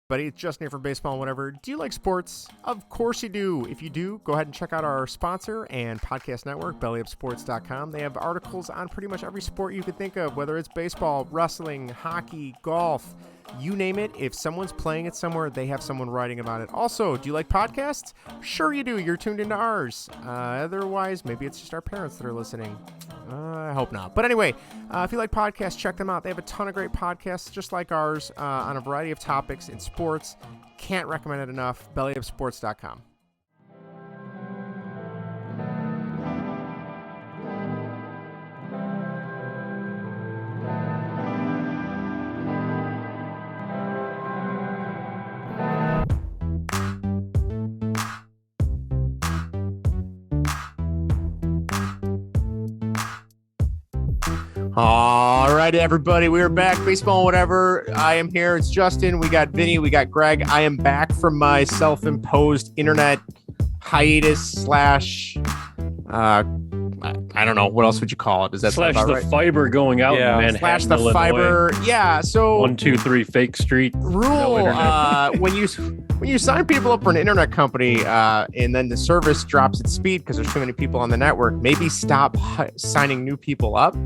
Buddy, it's Justin here from Baseball and Whatever. Do you like sports? Of course you do. If you do, go ahead and check out our sponsor and podcast network, bellyupsports.com. They have articles on pretty much every sport you could think of, whether it's baseball, wrestling, hockey, golf, you name it. If someone's playing it somewhere, they have someone writing about it. Also, do you like podcasts? Sure you do. You're tuned into ours. Otherwise, maybe it's just our parents that are listening. I hope not. But anyway, if you like podcasts, check them out. They have a ton of great podcasts just like ours on a variety of topics in sports. Can't recommend it enough. bellyupsports.com. All right, everybody, we are back. Baseball and Whatever. I am here. It's Justin. We got Vinnie. We got Greg. I am back from my self-imposed internet hiatus slash, I don't know. What else would you call it? Is that slash the right? Fiber going out in Manhattan, slash the Illinois. Fiber. Yeah. So 123 Fake Street. Rule. When you sign people up for an internet company and then the service drops its speed because there's too many people on the network, maybe stop signing new people up.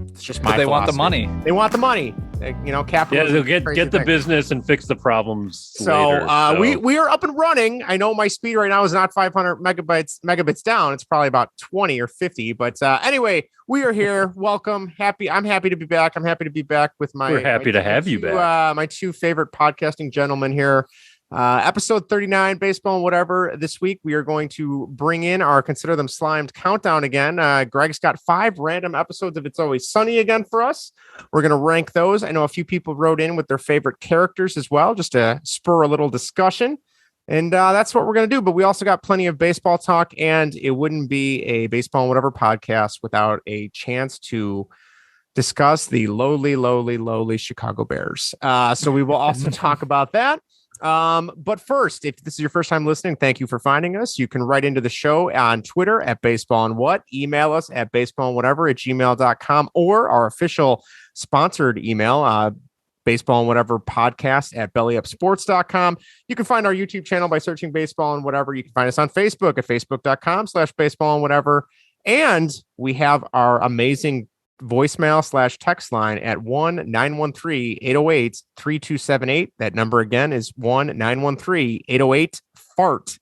It's just my But they philosophy. want the money. They want the money. Capitalism. Yeah, they'll get the thing. business and fix the problems So, later. we are up and running. I know my speed right now is not 500 megabits down. It's probably about 20 or 50. But anyway, we are here. Welcome. I'm happy to be back. I'm happy to be back with my. We're happy to have you back. My two favorite podcasting gentlemen here. Episode 39, Baseball and Whatever. This week, we are going to bring in our Consider Them Slimed countdown again. Greg's got 5 random episodes of It's Always Sunny again for us. We're going to rank those. I know a few people wrote in with their favorite characters as well, just to spur a little discussion. And that's what we're going to do. But we also got plenty of baseball talk, and it wouldn't be a Baseball and Whatever podcast without a chance to discuss the lowly Chicago Bears. So we will also talk about that. But first, if this is your first time listening, thank you for finding us. You can write into the show on Twitter at baseballandwhat, email us at baseballandwhatever@gmail.com, or our official sponsored email, baseballandwhateverpodcast@bellyupsports.com. You can find our YouTube channel by searching Baseball and Whatever. You can find us on Facebook at facebook.com/baseballandwhatever. And we have our amazing voicemail / text line at 1-913-808-3278. That number again is 1-913-808-FART.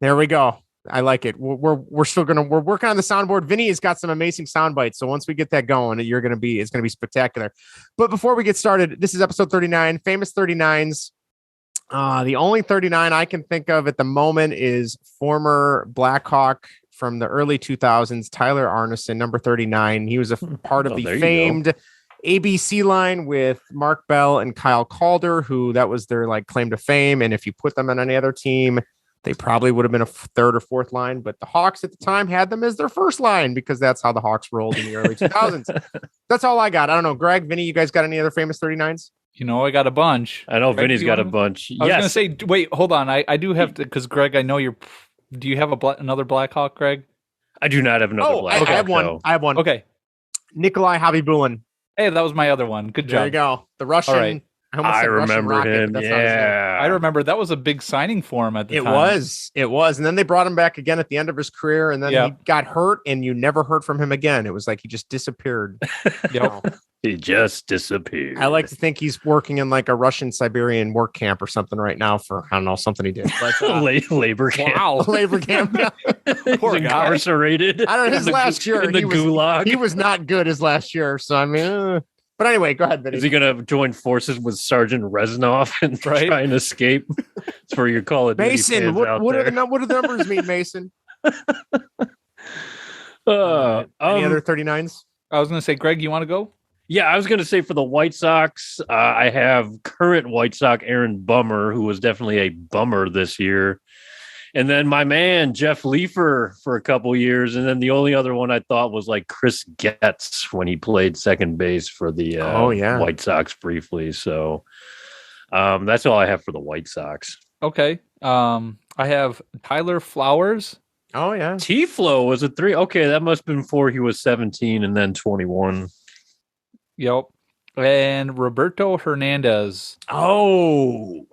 There we go. I like it. We're working on the soundboard. Vinny has got some amazing sound bites. So once we get that going, it's going to be spectacular. But before we get started, this is episode 39, famous 39s. The only 39 I can think of at the moment is former Blackhawk from the early 2000s, Tyler Arneson, number 39. He was a part of the famed ABC line with Mark Bell and Kyle Calder, who that was their claim to fame. And if you put them on any other team, they probably would have been a third or fourth line. But the Hawks at the time had them as their first line because that's how the Hawks rolled in the early 2000s. That's all I got. I don't know. Greg, Vinny, you guys got any other famous 39s? You know, I got a bunch. I know Vinny's got a bunch. I was going to say, wait, hold on. I do have to, because Greg, I know do you have another Blackhawk, Greg? I do not have another Blackhawk. I have one. No. I have one. Okay. Nikolai Habibulin. Hey, that was my other one. Good job. There you go. The Russian. All right. I remember him. Yeah. I remember that was a big signing for him at the time. It was. And then they brought him back again at the end of his career. And then he got hurt and you never heard from him again. It was like he just disappeared. Yep. He just disappeared. I like to think he's working in a Russian Siberian work camp or something right now for, I don't know, something he did. But, labor camp. Wow. Labor camp. Poor incarcerated. I don't know. His last year. In the gulag. He was not good his last year. So, I mean, but anyway, go ahead, Vinny. Is he going to join forces with Sergeant Reznov and try and escape? That's where you call it. Mason, what do the numbers mean, Mason? Any other 39s? I was going to say, Greg, you want to go? Yeah, I was going to say for the White Sox, I have current White Sox Aaron Bummer, who was definitely a bummer this year. And then my man, Jeff Leafer, for a couple years. And then the only other one I thought was Chris Getz when he played second base for the White Sox briefly. So that's all I have for the White Sox. Okay. I have Tyler Flowers. Oh, yeah. T-Flow was a 3. Okay, that must have been before he was 17 and then 21. Yep. And Roberto Hernandez. Oh,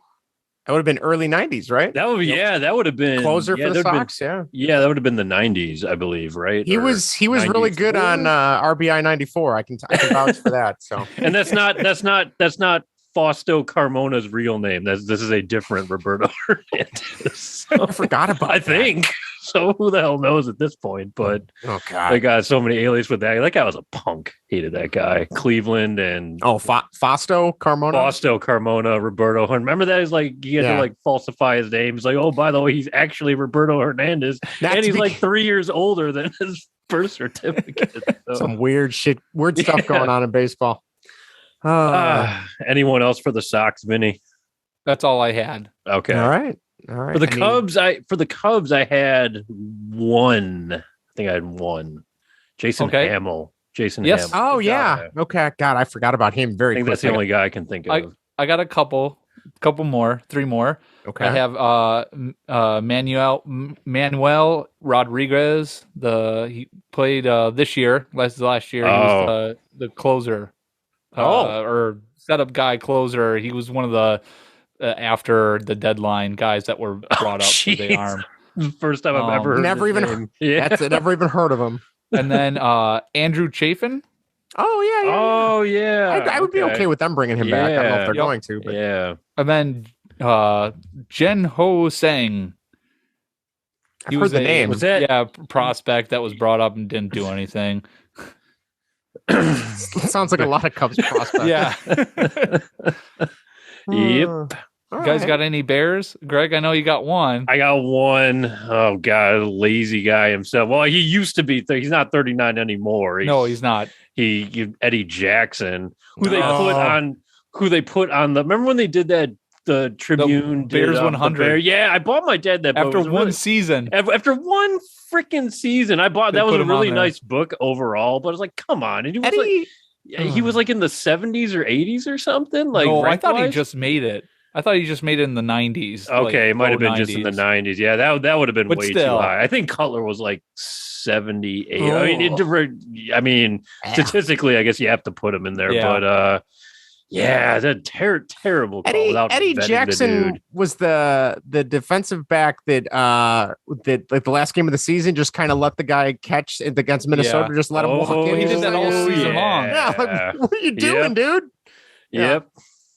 that would have been early 90s, right? That would that would have been Closer for the that would've Sox, yeah. Yeah, that would have been the 90s, I believe, right? He Or was really good on 94? RBI 94. I can vouch for that. So, And that's not Fausto Carmona's real name. This is a different Roberto Hernandez. So, I forgot about I that. think. So who the hell knows at this point? But Oh God, they got so many aliases with that. That guy was a punk. Hated that guy. Cleveland and Fausto Carmona. Fausto Carmona, Roberto. Remember that? He's like he had to like falsify his name. He's like, oh, by the way, he's actually Roberto Hernandez, and he's like 3 years older than his birth certificate. So. Some weird stuff going on in baseball. Anyone else for the Sox, Vinny? That's all I had. Okay. All right. For the Cubs, I had one. I think I had one. Jason Hamill. Jason Hamill. Oh yeah. Okay. God, I forgot about him. I think that's the only guy I can think of. I got a couple more, 3 more. Okay. I have Manuel Rodriguez. He played this year. Last year, he was the closer. Or setup guy closer. He was one of the after the deadline guys that were brought up for the arm. First time I've ever heard never even name. Yeah. That's it. Never even heard of him. And then Andrew Chafin. Oh yeah. Oh yeah. I would be okay with them bringing him back. I don't know if they're going to. But. Yeah. And then Jen Ho Sang. He was the name. Was that prospect that was brought up and didn't do anything. Sounds like a lot of Cubs prospects. Yeah. Yep. You guys got any Bears? Greg, I know you got one. I got one. Oh God, lazy guy himself. Well, he used to be. He's not 39 anymore. No, he's not. Eddie Jackson, who they put on the. Remember when they did that? The Tribune Bears 100. Yeah, I bought my dad that book. After one season. After one freaking season, I bought. That was a really nice book overall. But I was like, come on, and he was he was like in the 70s or 80s or something. Like, no, I thought he just made it. I thought he just made it in the 90s. Okay, it might have been 90s. Just in the 90s. Yeah, that would have been way too high. I think Cutler was like 78. Oh. I mean, statistically, I guess you have to put him in there. Yeah. But that's terrible call. Eddie Jackson was the defensive back that like the last game of the season just kind of let the guy catch it against Minnesota, just let him walk in. He did that all season long. Yeah, like, what are you doing, dude? Yep.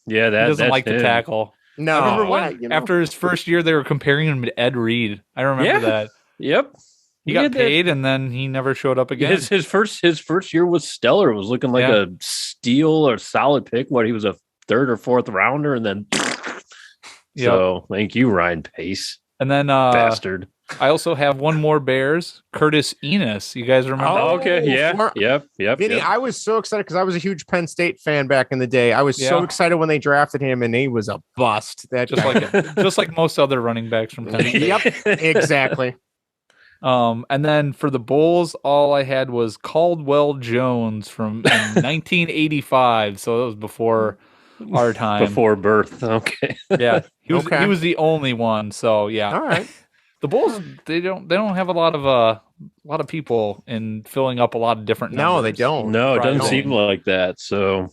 Yeah, that he doesn't like the tackle. No, I remember after his first year, they were comparing him to Ed Reed. I remember that. Yep, he got paid, and then he never showed up again. His first year was stellar. It was looking like a steal or solid pick. He was a 3rd or 4th rounder, and then so thank you, Ryan Pace. And then bastard. I also have one more Bears, Curtis Enos. You guys remember? Oh, okay. Yeah. Yep. Vinny, I was so excited because I was a huge Penn State fan back in the day. I was so excited when they drafted him, and he was a bust. That just like most other running backs from Penn State. Yep, exactly. And then for the Bulls, all I had was Caldwell Jones from 1985. So that was before our time, before birth. Okay. Yeah, he was the only one. So yeah. All right. The Bulls, they don't have a lot of people in filling up a lot of different numbers. No, they don't. No, it doesn't seem like that. So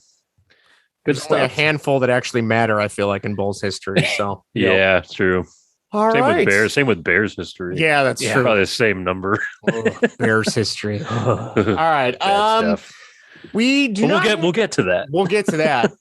good stuff. Only a handful that actually matter, I feel like, in Bulls history. So yeah, true. All right. Same with Bears history. Yeah, that's true. Probably the same number. Bears history. All right. We'll get to that. We'll get to that.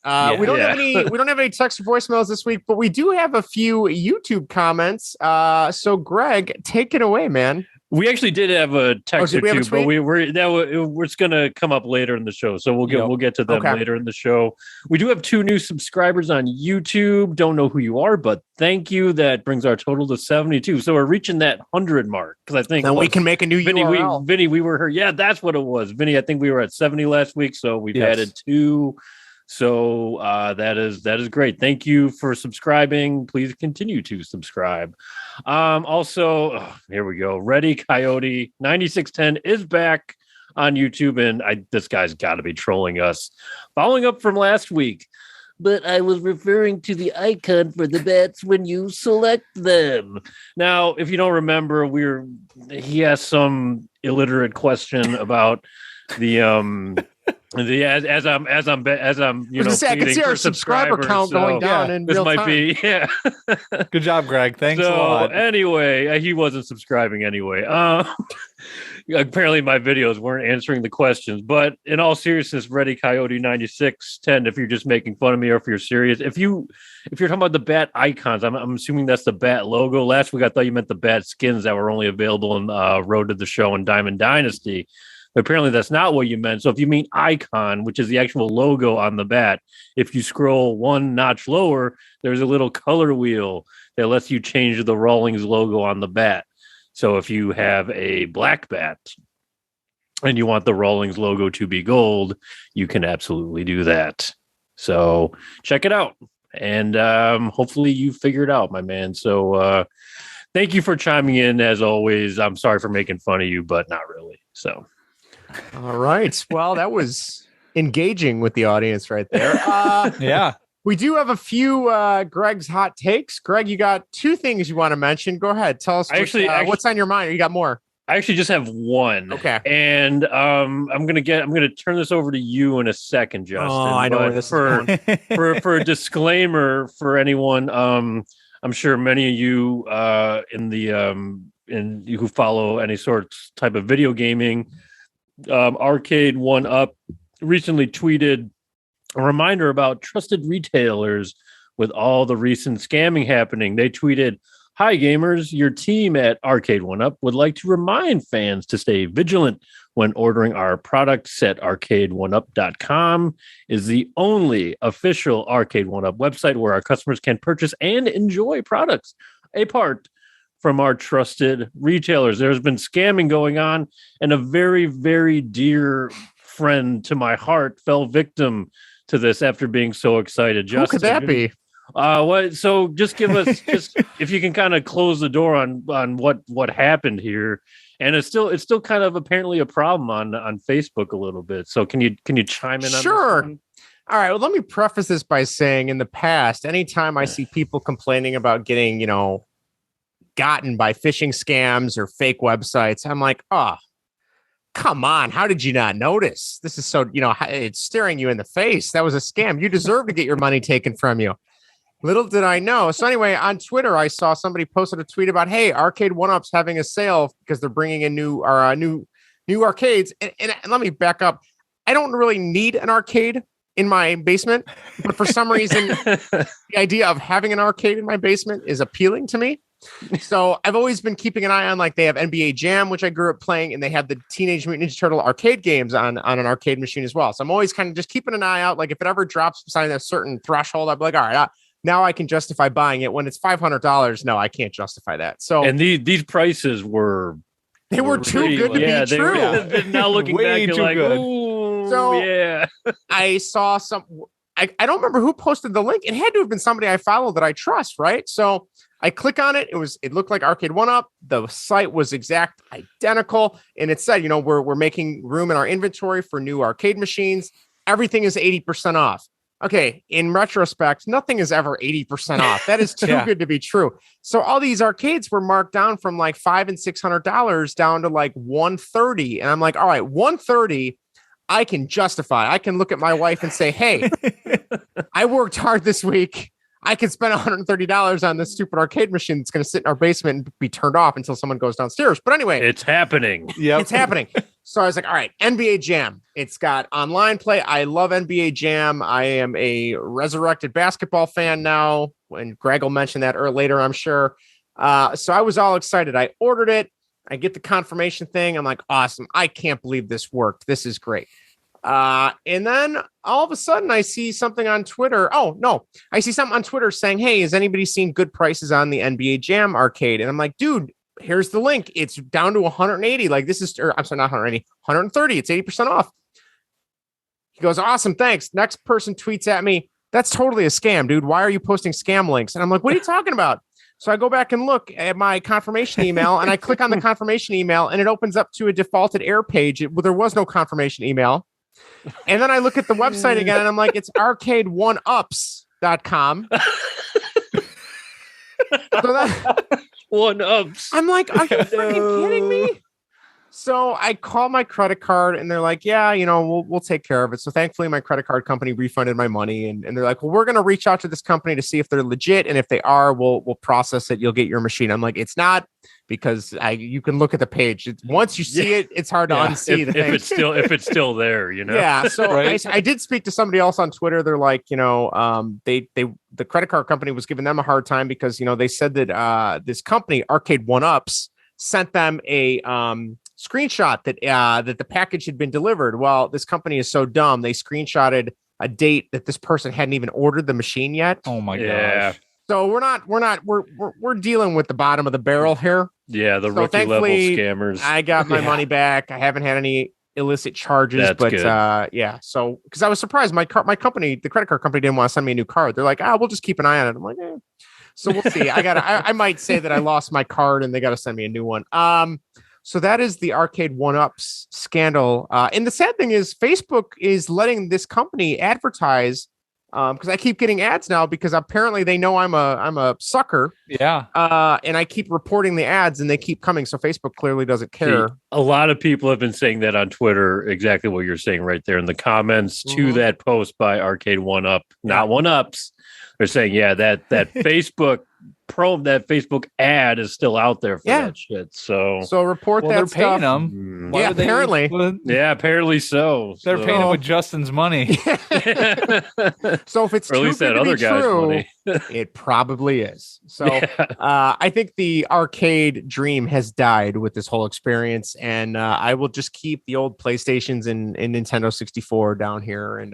We don't have any text or voicemails this week, but we do have a few YouTube comments. So Greg, take it away, man. We actually did have a text or two, but it's going to come up later in the show. So we'll get to them later in the show. We do have 2 new subscribers on YouTube. Don't know who you are, but thank you. That brings our total to 72. So we're reaching that 100 mark because I think we can make a new URL. Vinny, we were here. Yeah, that's what it was. Vinny, I think we were at 70 last week, so we've added 2. So that is great. Thank you for subscribing. Please continue to subscribe. Also, here we go. Ready Coyote 9610 is back on YouTube, and this guy's got to be trolling us. Following up from last week, but I was referring to the icon for the bats when you select them. Now, if you don't remember, he asked some illiterate question about the As I'm you know, I can see our subscriber count going down in this real might time. be Good job, Greg. Thanks a lot. Anyway, he wasn't subscribing anyway. Apparently my videos weren't answering the questions, but in all seriousness, Ready Coyote 9610, if you're just making fun of me or if you're serious, if you're talking about the bat icons, I'm assuming that's the bat logo. Last week I thought you meant the bat skins that were only available in Road to the Show and Diamond Dynasty. But apparently that's not what you meant. So if you mean icon, which is the actual logo on the bat, if you scroll one notch lower, there's a little color wheel that lets you change the Rawlings logo on the bat. So if you have a black bat and you want the Rawlings logo to be gold, you can absolutely do that. So check it out. And hopefully you figure it out, my man. So thank you for chiming in as always. I'm sorry for making fun of you, but not really. So. All right. Well, that was engaging with the audience right there. Yeah. We do have a few Greg's hot takes. Greg, you got two things you want to mention. Go ahead. Tell us what's on your mind. Or you got more? I actually just have one. Okay. And I'm gonna turn this over to you in a second, Justin. Oh, I know where this is going. for a disclaimer for anyone, I'm sure many of you who follow any type of video gaming. Arcade 1UP recently tweeted a reminder about trusted retailers with all the recent scamming happening. They tweeted, "Hi gamers, your team at Arcade 1UP would like to remind fans to stay vigilant when ordering our products at arcade1up.com is the only official Arcade 1UP website where our customers can purchase and enjoy products apart from our trusted retailers. There's been scamming going on, and a very, very dear friend to my heart fell victim to this after being so excited." Justin, who could that be? So just give us if you can kind of close the door on what happened here. And it's still kind of apparently a problem on Facebook a little bit. So can you chime in on Sure. this one? All right. Well, let me preface this by saying in the past, anytime I see people complaining about getting, gotten by phishing scams or fake websites, I'm like, oh, come on. How did you not notice? This is so, it's staring you in the face. That was a scam. You deserve to get your money taken from you. Little did I know. So anyway, on Twitter, I saw somebody posted a tweet about, hey, Arcade 1UP's having a sale because they're bringing in new arcades. And let me back up. I don't really need an arcade in my basement, but for some reason, the idea of having an arcade in my basement is appealing to me. So I've always been keeping an eye on, like, they have NBA Jam, which I grew up playing, and they have the Teenage Mutant Ninja Turtle arcade games on an arcade machine as well. So I'm always kind of just keeping an eye out. Like if it ever drops beside a certain threshold, I'll be like, all right, now I can justify buying it. When it's $500, no, I can't justify that. So, and these prices were too good to be true. They're now looking way back, too like, good. ooh, So yeah. I saw I don't remember who posted the link. It had to have been somebody I follow that I trust, right? So I click on it. It looked like Arcade 1UP. The site was exact identical, and it said, we're making room in our inventory for new arcade machines. Everything is 80% off. Okay, in retrospect, nothing is ever 80% off. That is too good to be true. So all these arcades were marked down from like $500 and $600 down to like $130, and I'm like, all right, $130. I can justify. I can look at my wife and say, hey, I worked hard this week. I can spend $130 on this stupid arcade machine that's going to sit in our basement and be turned off until someone goes downstairs. But anyway, it's happening. Yeah, it's happening. So I was like, all right, NBA Jam. It's got online play. I love NBA Jam. I am a resurrected basketball fan now. And Greg will mention that later, I'm sure. So I was all excited. I ordered it. I get the confirmation thing. I'm like, awesome. I can't believe this worked. This is great. And then all of a sudden I see something on Twitter. Oh, no. I see something on Twitter saying, hey, has anybody seen good prices on the NBA Jam arcade? And I'm like, dude, here's the link. It's down to 180. Like this is, I'm sorry, not 180, 130. It's 80% off. He goes, awesome. Thanks. Next person tweets at me, that's totally a scam, dude. Why are you posting scam links? And I'm like, what are you talking about? So I go back and look at my confirmation email, and I click on the confirmation email, and it opens up to a defaulted error page. There was no confirmation email. And then I look at the website again, and I'm like, it's arcade1ups.com. So One ups. I'm like, are you freaking kidding me? So I call my credit card and they're like, yeah, we'll take care of it. So thankfully my credit card company refunded my money and they're like, well, we're going to reach out to this company to see if they're legit. And if they are, we'll process it. You'll get your machine. I'm like, it's not, because you can look at the page. Once you see it, it's hard to unsee the thing. If it's still there, Yeah. So right? I did speak to somebody else on Twitter. They're like, the credit card company was giving them a hard time because, they said that this company, Arcade 1-Ups, sent them a screenshot that the package had been delivered. Well, this company is so dumb. They screenshotted a date that this person hadn't even ordered the machine yet. Oh my gosh. So we're dealing with the bottom of the barrel here. Yeah. The rookie level scammers. I got my money back. I haven't had any illicit charges, That's but good. So, cause I was surprised my company, the credit card company, didn't want to send me a new card. They're like, we'll just keep an eye on it. I'm like, So we'll see. I might say that I lost my card and they got to send me a new one. So that is the Arcade 1-Ups scandal. And the sad thing is Facebook is letting this company advertise, because I keep getting ads now because apparently they know I'm a sucker. Yeah. And I keep reporting the ads and they keep coming. So Facebook clearly doesn't care. See, a lot of people have been saying that on Twitter, exactly what you're saying right there in the comments to that post by Arcade 1-Up, not 1-Ups. They're saying, that Facebook that Facebook ad is still out there for that shit. So report that they're stuff. paying them. Yeah, apparently. Apparently so. They're paying them with Justin's money. So if it's or at least that other guy's money, it probably is. So I think the arcade dream has died with this whole experience, and I will just keep the old PlayStations and Nintendo 64 down here, and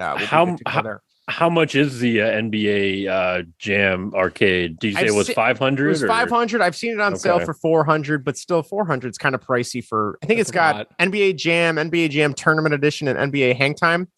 how much is the NBA Jam arcade? Did you say it was 500? It was 500. I've seen it on sale for 400, but still 400 is kind of pricey for. I think it's got NBA Jam Tournament Edition, and NBA Hang Time.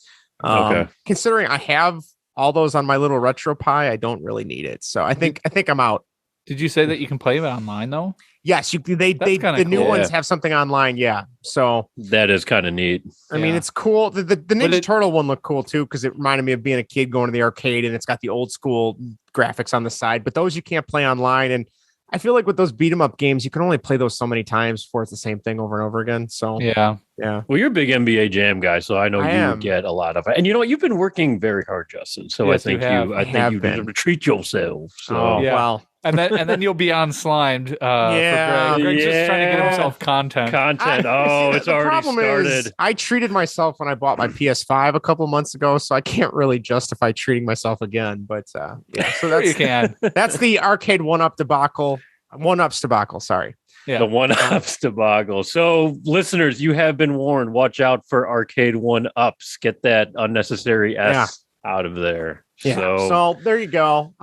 Considering I have all those on my little Retro Pi, I don't really need it. So I think I'm out. Did you say that you can play it online though? Yes, the new ones have something online. Yeah, so that is kind of neat. I mean, it's cool. The Ninja Turtle one looked cool too because it reminded me of being a kid going to the arcade, and it's got the old school graphics on the side. But those you can't play online, and I feel like with those beat 'em up games, you can only play those so many times before it's the same thing over and over again. So yeah. Well, you're a big NBA Jam guy, so I know you get a lot of it. And you know what? You've been working very hard, Justin. So yes, I think you deserve to treat yourself. So well. And then you'll be on Slimed. For Greg. Greg's just trying to get himself content. It's already started. I treated myself when I bought my PS5 a couple months ago, so I can't really justify treating myself again. But so that's you can. That's the arcade 1-Up debacle. 1-Ups debacle. Sorry. Yeah. The 1-Ups debacle. So, listeners, you have been warned. Watch out for arcade 1-Ups. Get that unnecessary S out of there. Yeah. So there you go.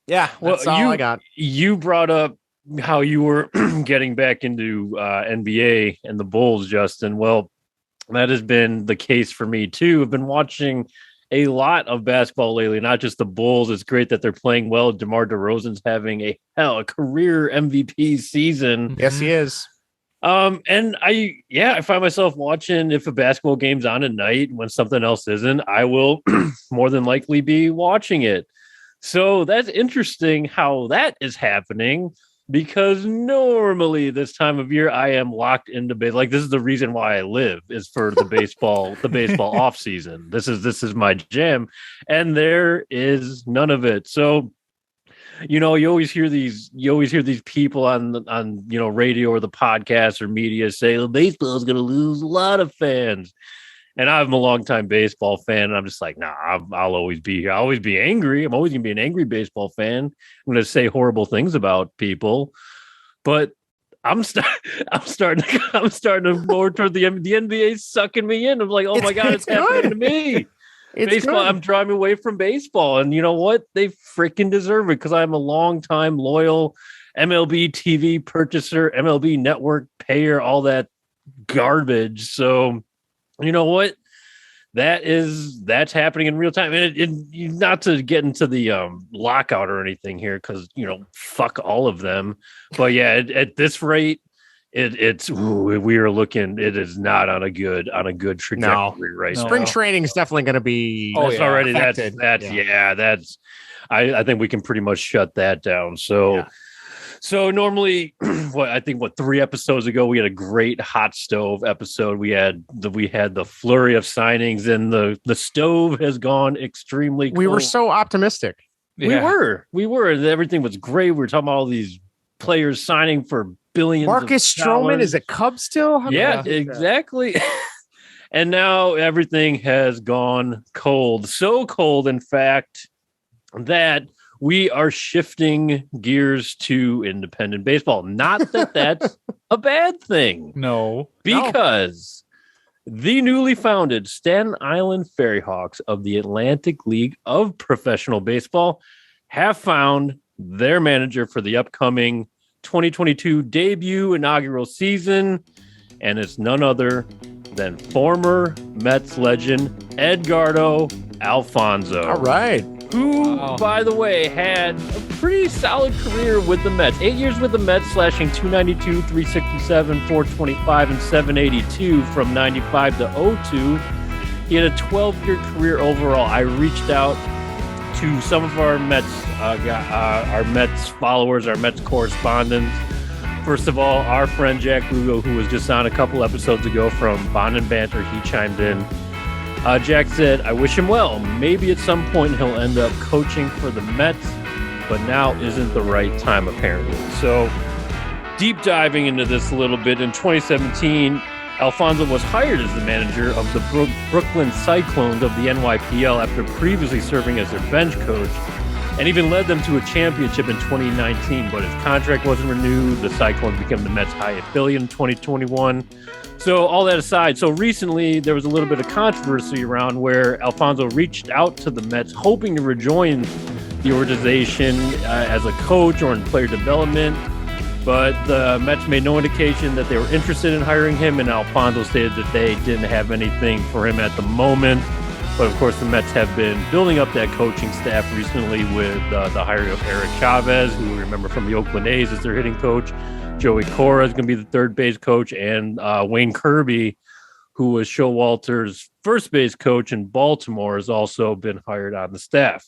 Yeah, that's all I got. You brought up how you were getting back into NBA and the Bulls, Justin. Well, that has been the case for me too. I've been watching a lot of basketball lately, not just the Bulls. It's great that they're playing well. DeMar DeRozan's having a career MVP season. Yes, he is. And I find myself watching, if a basketball game's on at night when something else isn't, I will more than likely be watching it. So that's interesting how that is happening, because normally this time of year I am locked into bed. Like, this is the reason why I live, is for the baseball off season. This is my jam, and there is none of it. So, you always hear these people on radio or the podcast or media say, well, baseball is going to lose a lot of fans. And I'm a longtime baseball fan, and I'm just like, nah, I'll always be here. I'll always be angry. I'm always going to be an angry baseball fan. I'm going to say horrible things about people. But I'm starting to more toward the NBA sucking me in. I'm like, oh my God, it's happening to me. It's baseball. good. I'm driving away from baseball. And you know what? They freaking deserve it, because I'm a longtime loyal MLB TV purchaser, MLB network payer, all that garbage. So, you know what? That's happening in real time. And it not to get into the lockout or anything here, because fuck all of them. But yeah, at this rate, we are looking. It is not on a good trajectory right now. Spring training is definitely going to be. Already affected. I think we can pretty much shut that down. So. Yeah. So normally, I think 3 episodes ago we had a great hot stove episode. We had the flurry of signings, and the stove has gone extremely cold. We were so optimistic. Yeah. We were. Everything was great. We were talking about all these players signing for billions. Marcus Stroman is a Cub still? Yeah, exactly. And now everything has gone cold. So cold, in fact, that we are shifting gears to independent baseball. Not that that's a bad thing. No. Because the newly founded Staten Island Ferryhawks of the Atlantic League of Professional Baseball have found their manager for the upcoming 2022 debut inaugural season. And it's none other than former Mets legend Edgardo Alfonzo. All right. Who, by the way, had a pretty solid career with the Mets. 8 years with the Mets, slashing 292, 367, 425, and 782 from 95 to 02. He had a 12-year career overall. I reached out to some of our Mets followers, our Mets correspondents. First of all, our friend Jack Lugo, who was just on a couple episodes ago from Bond and Banter, he chimed in. Jack said, I wish him well. Maybe at some point he'll end up coaching for the Mets, but now isn't the right time, apparently. So, deep diving into this a little bit, in 2017, Alfonso was hired as the manager of the Brooklyn Cyclones of the NYPL after previously serving as their bench coach, and even led them to a championship in 2019, but his contract wasn't renewed. The Cyclones became the Mets' high affiliate in 2021. So all that aside, so recently there was a little bit of controversy around where Alfonso reached out to the Mets hoping to rejoin the organization as a coach or in player development, but the Mets made no indication that they were interested in hiring him, and Alfonso stated that they didn't have anything for him at the moment. But of course, the Mets have been building up that coaching staff recently with the hiring of Eric Chavez, who we remember from the Oakland A's as their hitting coach. Joey Cora is going to be the third base coach, and Wayne Kirby, who was Showalter's first base coach in Baltimore, has also been hired on the staff.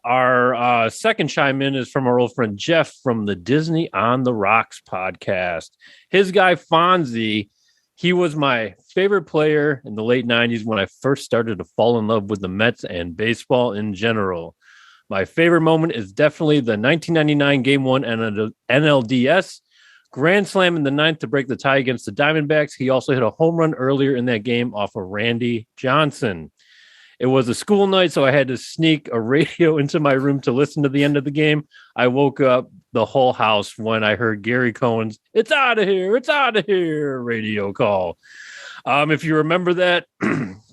Our second chime in is from our old friend Jeff from the Disney on the Rocks podcast. His guy Fonzie, he was my favorite player in the late 90s when I first started to fall in love with the Mets and baseball in general. My favorite moment is definitely the 1999 Game 1 NLDS grand slam in the ninth to break the tie against the Diamondbacks. He also hit a home run earlier in that game off of Randy Johnson. It was a school night, so I had to sneak a radio into my room to listen to the end of the game. I woke up the whole house when I heard Gary Cohen's "It's out of here" radio call. If you remember that,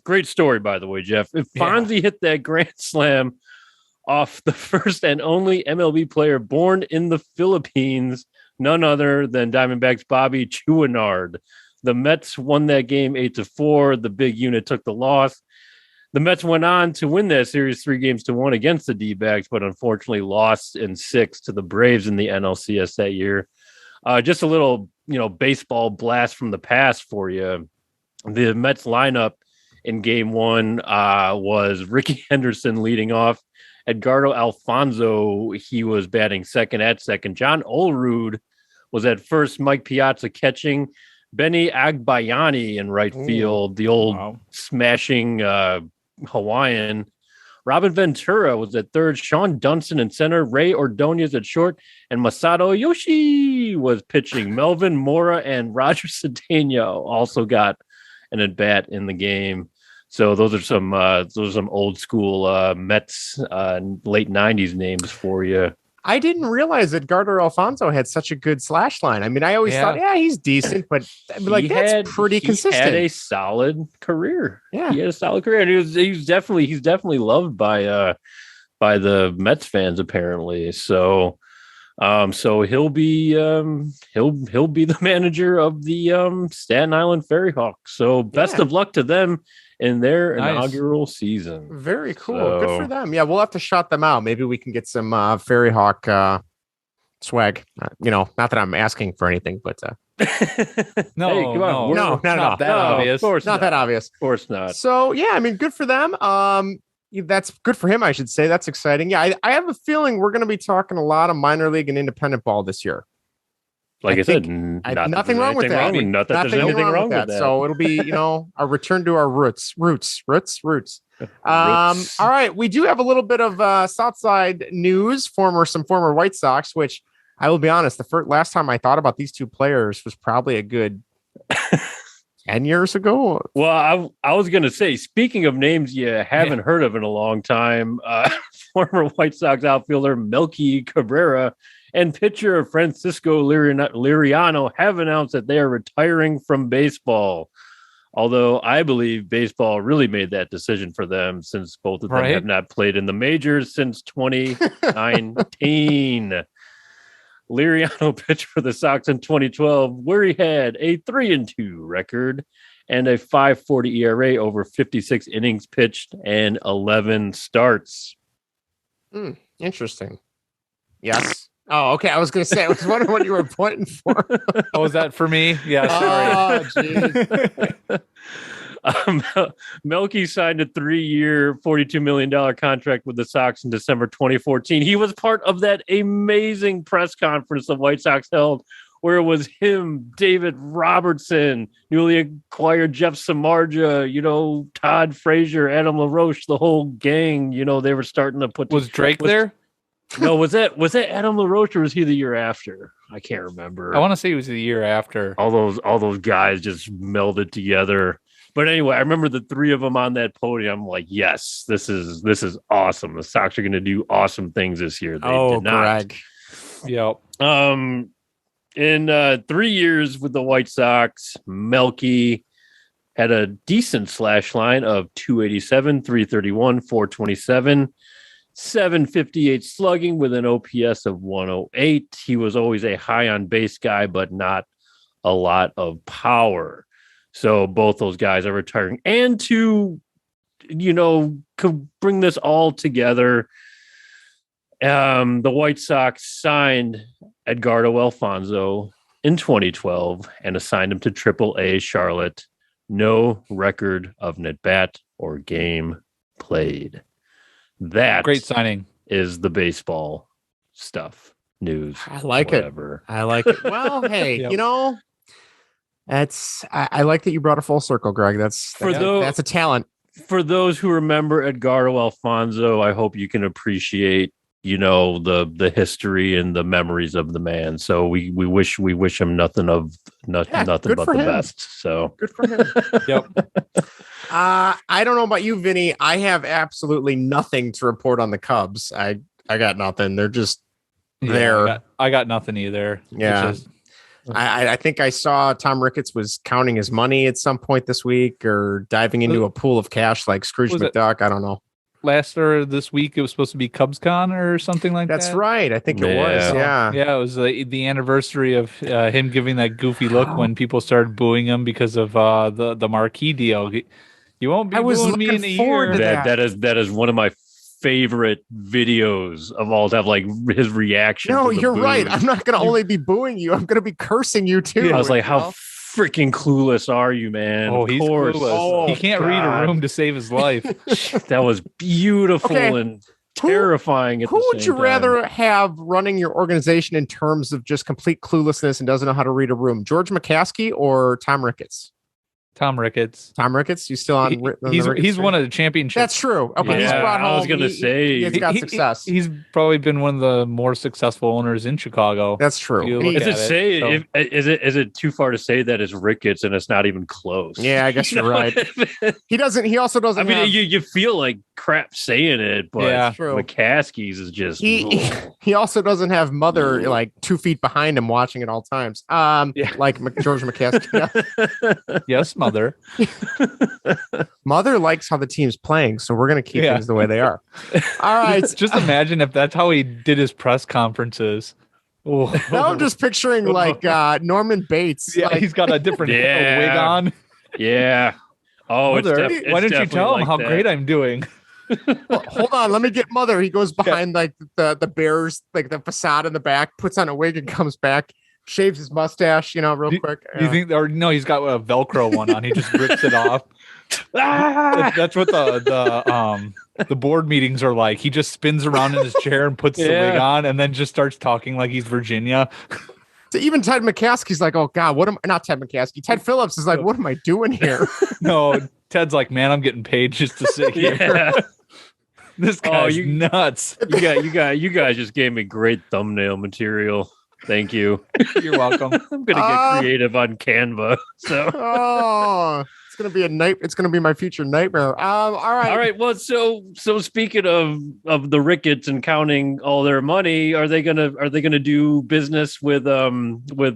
great story, by the way, Jeff. If Fonzie hit that grand slam off the first and only MLB player born in the Philippines, none other than Diamondbacks Bobby Chouinard. The Mets won that game 8-4. The big unit took the loss. The Mets went on to win that series 3-1 against the D-backs, but unfortunately lost in 6 to the Braves in the NLCS that year. Just a little, baseball blast from the past for you. The Mets lineup in Game 1 was Ricky Henderson leading off. Edgardo Alfonzo, he was batting second at second. John Olerud was at first. Mike Piazza catching. Benny Agbayani in right field, the old smashing Hawaiian. Robin Ventura was at third. Sean Dunson in center. Ray Ordonez at short. And Masato Yoshi was pitching. Melvin Mora and Roger Cedeno also got an at-bat in the game. So those are some old school Mets late 90s names for you. I didn't realize that Edgardo Alfonzo had such a good slash line. I mean, I always thought, he's decent, but that's pretty consistent. He had a solid career. Yeah, he had a solid career, and he's definitely loved by the Mets fans apparently. So he'll be the manager of the Staten Island Ferryhawks. So best of luck to them in their inaugural season. Very cool. Good for them. Yeah, we'll have to shout them out. Maybe we can get some Ferryhawk swag. Not that I'm asking for anything, but no, not that obvious. Of course not that obvious. Of course not. So yeah, I mean, good for them. That's good for him, I should say. That's exciting. Yeah, I have a feeling we're going to be talking a lot of minor league and independent ball this year. Like I said, nothing wrong with that. Not that there's anything wrong with that. So it'll be, a return to our roots. All right. We do have a little bit of Southside news, some former White Sox, which I will be honest, last time I thought about these two players was probably a good 10 years ago. Well, I was going to say, speaking of names you haven't heard of in a long time, former White Sox outfielder Melky Cabrera and pitcher Francisco Liriano have announced that they are retiring from baseball. Although I believe baseball really made that decision for them, since both of them have not played in the majors since 2019. Liriano pitched for the Sox in 2012, where he had a 3-2 record and a 5.40 ERA over 56 innings pitched and 11 starts. Interesting. Yes. Oh, okay. I was going to say, I was wondering what you were pointing for. Oh, was that for me? Yeah, sorry. Oh, jeez. Melky signed a 3-year, $42 million contract with the Sox in December 2014. He was part of that amazing press conference the White Sox held, where it was him, David Robertson, newly acquired Jeff Samardzija, Todd Frazier, Adam LaRoche, the whole gang. They were starting to put. Was Drake there? No, was that Adam LaRoche, or was he the year after? I can't remember. I want to say it was the year after. All those guys just melded together. But anyway, I remember the three of them on that podium. I'm like, yes, this is awesome. The Sox are going to do awesome things this year. They did not. Greg. Yep. In 3 years with the White Sox, Melky had a decent slash line of 287, 331, 427. 758 slugging with an OPS of 108. He was always a high on base guy, but not a lot of power. So both those guys are retiring. And to, bring this all together, the White Sox signed Edgardo Alfonso in 2012 and assigned him to AAA Charlotte. No record of net bat or game played. That great signing is the baseball stuff, news. I like whatever. I like it. Well, hey, I like that you brought a full circle, Greg. That's a talent. For those who remember Edgardo Alfonso, I hope you can appreciate, the history and the memories of the man. So we wish him nothing but the best. So good for him. Yep. I don't know about you, Vinny. I have absolutely nothing to report on the Cubs. I got nothing. They're just there. I got nothing either. Yeah. I think I saw Tom Ricketts was counting his money at some point this week, or diving into a pool of cash like Scrooge McDuck. I don't know. Last or this week, it was supposed to be CubsCon or something like that. That's right. I think it was. Yeah. Yeah. It was the anniversary of him giving that goofy look when people started booing him because of the marquee deal. You won't be booing me in a year. That is one of my favorite videos of all time, like his reaction. No, you're right. I'm not going to only be booing you. I'm going to be cursing you too. I was like, how freaking clueless are you, man? Oh, he's clueless. Oh, he can't read a room to save his life. That was beautiful and terrifying. Who would you rather have running your organization in terms of just complete cluelessness and doesn't know how to read a room? George McCaskey or Tom Ricketts? Tom Ricketts. Tom Ricketts? You still on? He's won a championship. That's true. Okay, he's brought home. I was going to say he's got success. He's probably been one of the more successful owners in Chicago. That's true. Is it too far to say that it's Ricketts and it's not even close? Yeah, I guess you're right. He doesn't. He also doesn't. I mean, you feel like crap saying it, but McCaskey's is just. He also doesn't have Mother like 2 feet behind him watching at all times. Like George McCaskey. Yes. Mother likes how the team's playing, so we're going to keep things the way they are. All right. Just imagine if that's how he did his press conferences. Oh. Now I'm just picturing like Norman Bates. Yeah, he's got a different wig on. Yeah. Oh, Mother, why didn't you tell him how great I'm doing? Well, hold on, let me get Mother. He goes behind like the Bears, like the facade in the back, puts on a wig and comes back. Shaves his mustache, real quick. You think, or no, he's got a Velcro one on. He just rips it off. That's what the board meetings are like. He just spins around in his chair and puts the wig on, and then just starts talking like he's Virginia. So even Ted McCaskey's like, oh God, not Ted McCaskey. Ted Phillips is like, what am I doing here? No, Ted's like, man, I'm getting paid just to sit here. This guy's nuts. You guys just gave me great thumbnail material. Thank you. You're welcome. I'm gonna get creative on Canva. So it's gonna be it's gonna be my future nightmare. All right. Well, so speaking of the Ricketts and counting all their money, are they gonna do business with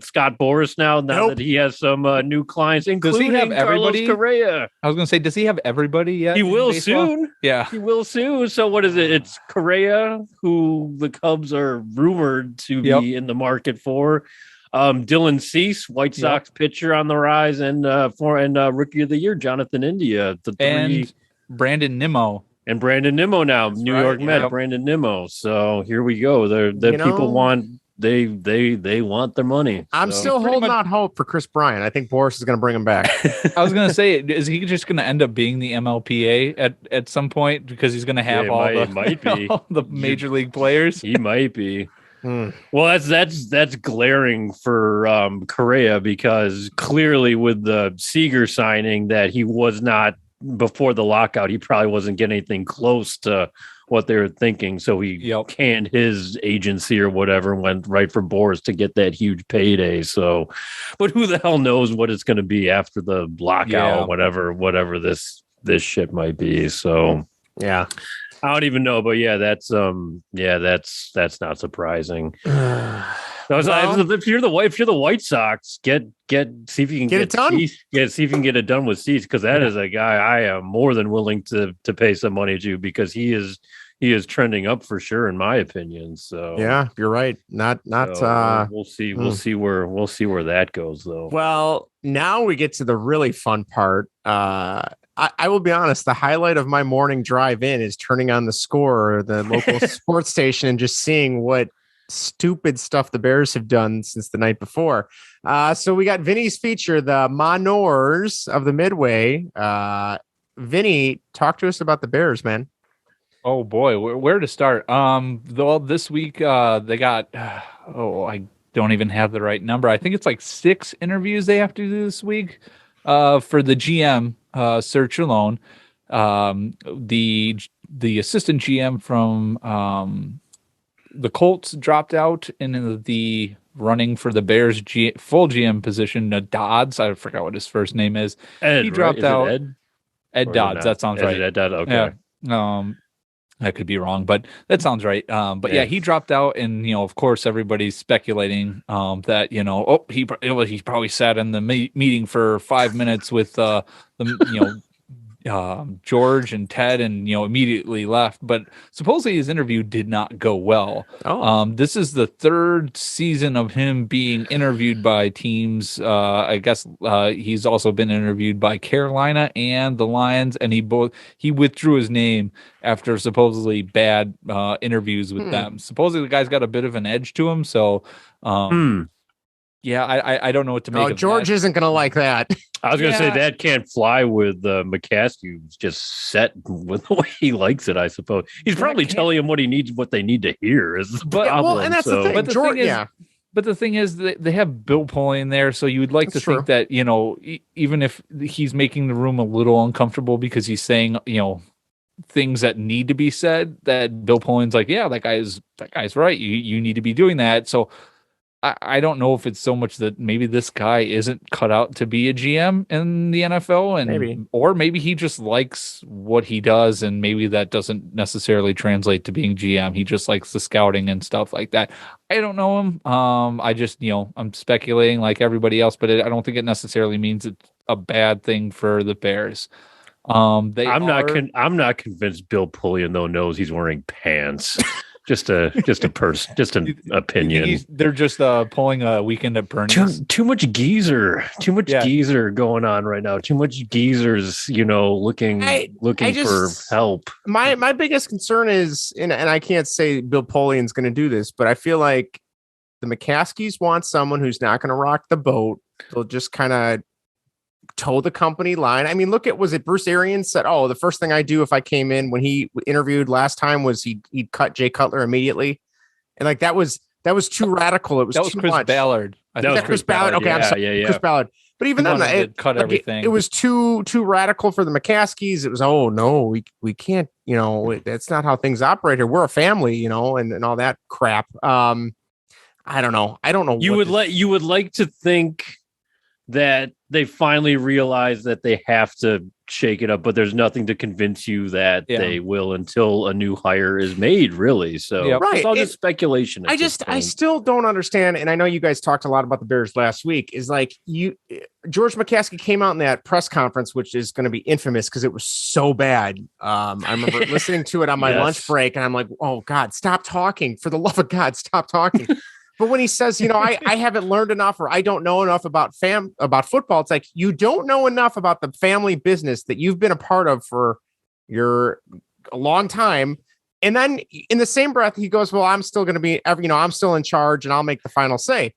Scott Boras now that he has some new clients, including does he have everybody? Carlos Correa? I was gonna say, does he have everybody yet? He will soon. Yeah, he will soon. So what is it? It's Correa, who the Cubs are rumored to be in the market for. Dylan Cease, White Sox pitcher on the rise, and Rookie of the Year, Jonathan India, and Brandon Nimmo. And Brandon Nimmo now, That's New York Met, Brandon Nimmo. So here we go. People want they want their money. I'm still holding out hope for Chris Bryant. I think Boras is going to bring him back. I was going to say, is he just going to end up being the MLPA at some point because he's going to have all the major league players? He might be. Well, that's glaring for Correa, because clearly with the Seager signing that he was not before the lockout, he probably wasn't getting anything close to what they were thinking. So he canned his agency or whatever and went right for Boras to get that huge payday. So, but who the hell knows what it's going to be after the lockout, whatever this shit might be. So yeah. I don't even know, but that's not surprising. If you're the White Sox, see if you can get it done. See if you can get it done with Cease, because that is a guy I am more than willing to pay some money to, because he is trending up for sure, in my opinion. So yeah, you're right. Not. We'll see where that goes, though. Well, now we get to the really fun part. I will be honest, the highlight of my morning drive in is turning on the Score, the local sports station, and just seeing what stupid stuff the Bears have done since the night before. So we got Vinny's feature, the Manors of the Midway. Vinny, talk to us about the Bears, man. Oh boy, where to start? Well, this week they got I don't even have the right number. I think it's like 6 interviews they have to do this week for the GM search alone. The assistant GM from the Colts dropped out in the running for the Bears full GM position. Dodds, I forgot what his first name is. He dropped out. Ed Dodds. That sounds right. Ed Dodds. Okay. Yeah. I could be wrong, but that sounds right. But he dropped out, and of course, everybody's speculating that he probably sat in the meeting for 5 minutes with George and Ted, and immediately left. But supposedly his interview did not go well. This is the 3rd season of him being interviewed by teams. I guess he's also been interviewed by Carolina and the Lions, and he withdrew his name after supposedly bad interviews with them. Supposedly the guy's got a bit of an edge to him. So yeah, I don't know what to make of George that. Isn't going to like that. I was going to say that can't fly with McCaskey, who's just set with the way he likes it, I suppose. He's probably telling him what they need to hear is the problem. Well, and that's the thing. But the thing is they have Bill Polian there, so you would like to think that, even if he's making the room a little uncomfortable because he's saying, things that need to be said, that Bill Polian's like, yeah, that guy's right. You need to be doing that. So I don't know if it's so much that maybe this guy isn't cut out to be a GM in the NFL, or maybe he just likes what he does, and maybe that doesn't necessarily translate to being GM. He just likes the scouting and stuff like that. I don't know him. I just, I'm speculating like everybody else, but I don't think it necessarily means it's a bad thing for the Bears. I'm not convinced Bill Polian though knows he's wearing pants. Just an opinion. They're just pulling a weekend at Bernie's. Too much geezer going on right now. Too much geezers, looking for help. My biggest concern is, and I can't say Bill Polian's going to do this, but I feel like the McCaskies want someone who's not going to rock the boat. They'll just kind of toe the company line. I mean, look at, was it Bruce Arians said, "Oh, the first thing I do if I came in," when he interviewed last time, was he'd cut Jay Cutler immediately, and like that was too radical. It was That was too Chris much. Ballard. That was Chris Ballard. Okay, I'm sorry, Chris Ballard. But even then, it cut everything. It was too radical for the McCaskies. It was, oh no, we can't, that's not how things operate here. We're a family, and all that crap. I don't know. You would like to think that they finally realize that they have to shake it up, but there's nothing to convince you that they will until a new hire is made, really. So right. It's all just speculation. I still don't understand. And I know you guys talked a lot about the Bears last week, is like George McCaskey came out in that press conference, which is going to be infamous because it was so bad. I remember listening to it on my lunch break, and I'm like, oh God, stop talking. For the love of God, stop talking. But when he says, I haven't learned enough, or I don't know enough about football, it's like, you don't know enough about the family business that you've been a part of for a long time. And then in the same breath, he goes, well, I'm still going to be, I'm still in charge and I'll make the final say.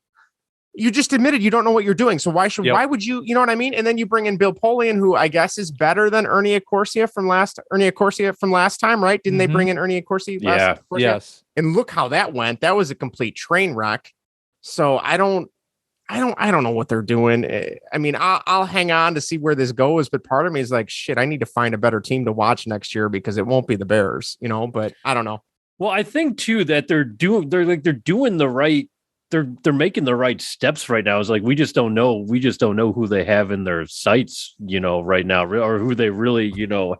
You just admitted you don't know what you're doing. So why would you, you know what I mean? And then you bring in Bill Polian, who I guess is better than Ernie Accorsia from last time, right? Didn't they bring in Ernie Accorsia? Yes. And look how that went. That was a complete train wreck. So I don't know what they're doing. I mean, I'll hang on to see where this goes, but part of me is like, shit, I need to find a better team to watch next year because it won't be the Bears, but I don't know. Well, I think too that they're doing the right. They're making the right steps right now. It's like we just don't know who they have in their sights, right now, or who they really,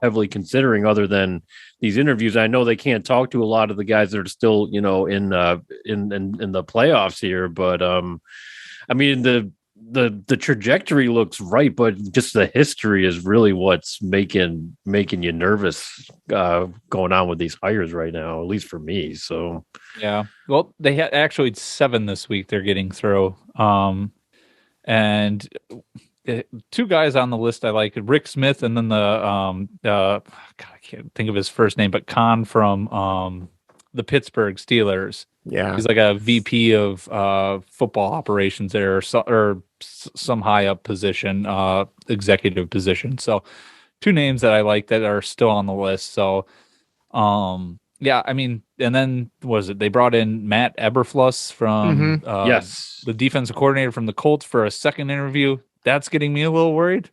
heavily considering other than these interviews. I know they can't talk to a lot of the guys that are still, in the playoffs here, but I mean the trajectory looks right, but just the history is really what's making you nervous going on with these hires right now, at least for me. So yeah, well, they had actually 7 this week they're getting through, and two guys on the list I like: Rick Smith, and then God, I can't think of his first name, but Khan from the Pittsburgh Steelers. Yeah, he's like a VP of football operations there, or some high up position, executive position. So 2 names that I like that are still on the list. So yeah, I mean, and then they brought in Matt Eberfluss from the defensive coordinator from the Colts for a second interview. That's getting me a little worried.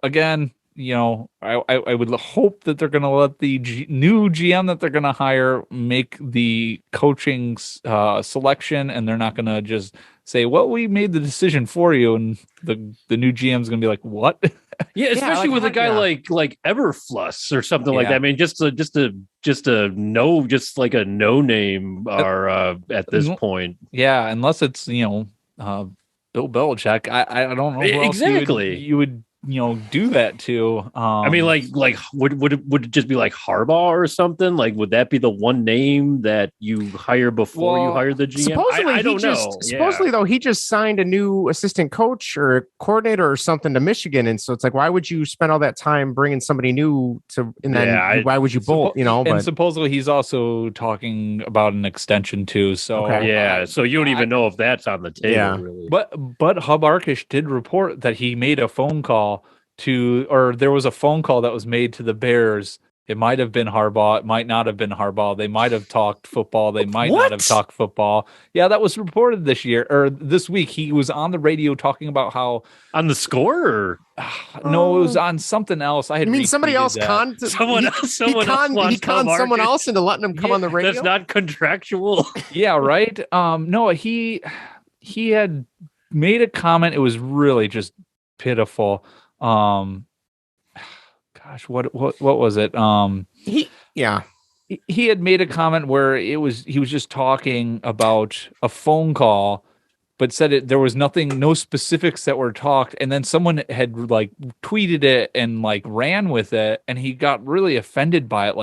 Again, I would hope that they're going to let the new GM that they're going to hire make the coaching selection, and they're not going to just say, well, we made the decision for you, and the new GM's going to be like, what? Yeah, especially with a guy like Eberfluss or something like that. I mean, just a no name are at this point. Yeah, unless it's Bill Belichick. I don't know who exactly else you would do that to. I mean, would it just be like Harbaugh or something? Like, would that be the one name that you hire before you hire the GM? Supposedly, I don't know. Supposedly, though, he just signed a new assistant coach or coordinator or something to Michigan, and so it's like, why would you spend all that time bringing somebody new to? And then why would you bolt? And supposedly, he's also talking about an extension too. So so you don't even know if that's on the table, really. But Hub Arkish did report that he made a phone call there was a phone call that was made to the Bears. It might have been Harbaugh. It might not have been Harbaugh. They might have talked football. They might not have talked football. Yeah, that was reported this week. He was on the radio talking about how on the score. Or? No, it was on something else. I had. You mean somebody else conned someone else someone else into letting him come on the radio? That's not contractual. Yeah, right. No, he had made a comment. It was really just pitiful. Gosh, what was it? He had made a comment where he was just talking about a phone call, but said there was no specifics that were talked, and then someone had tweeted it and ran with it, and he got really offended by it,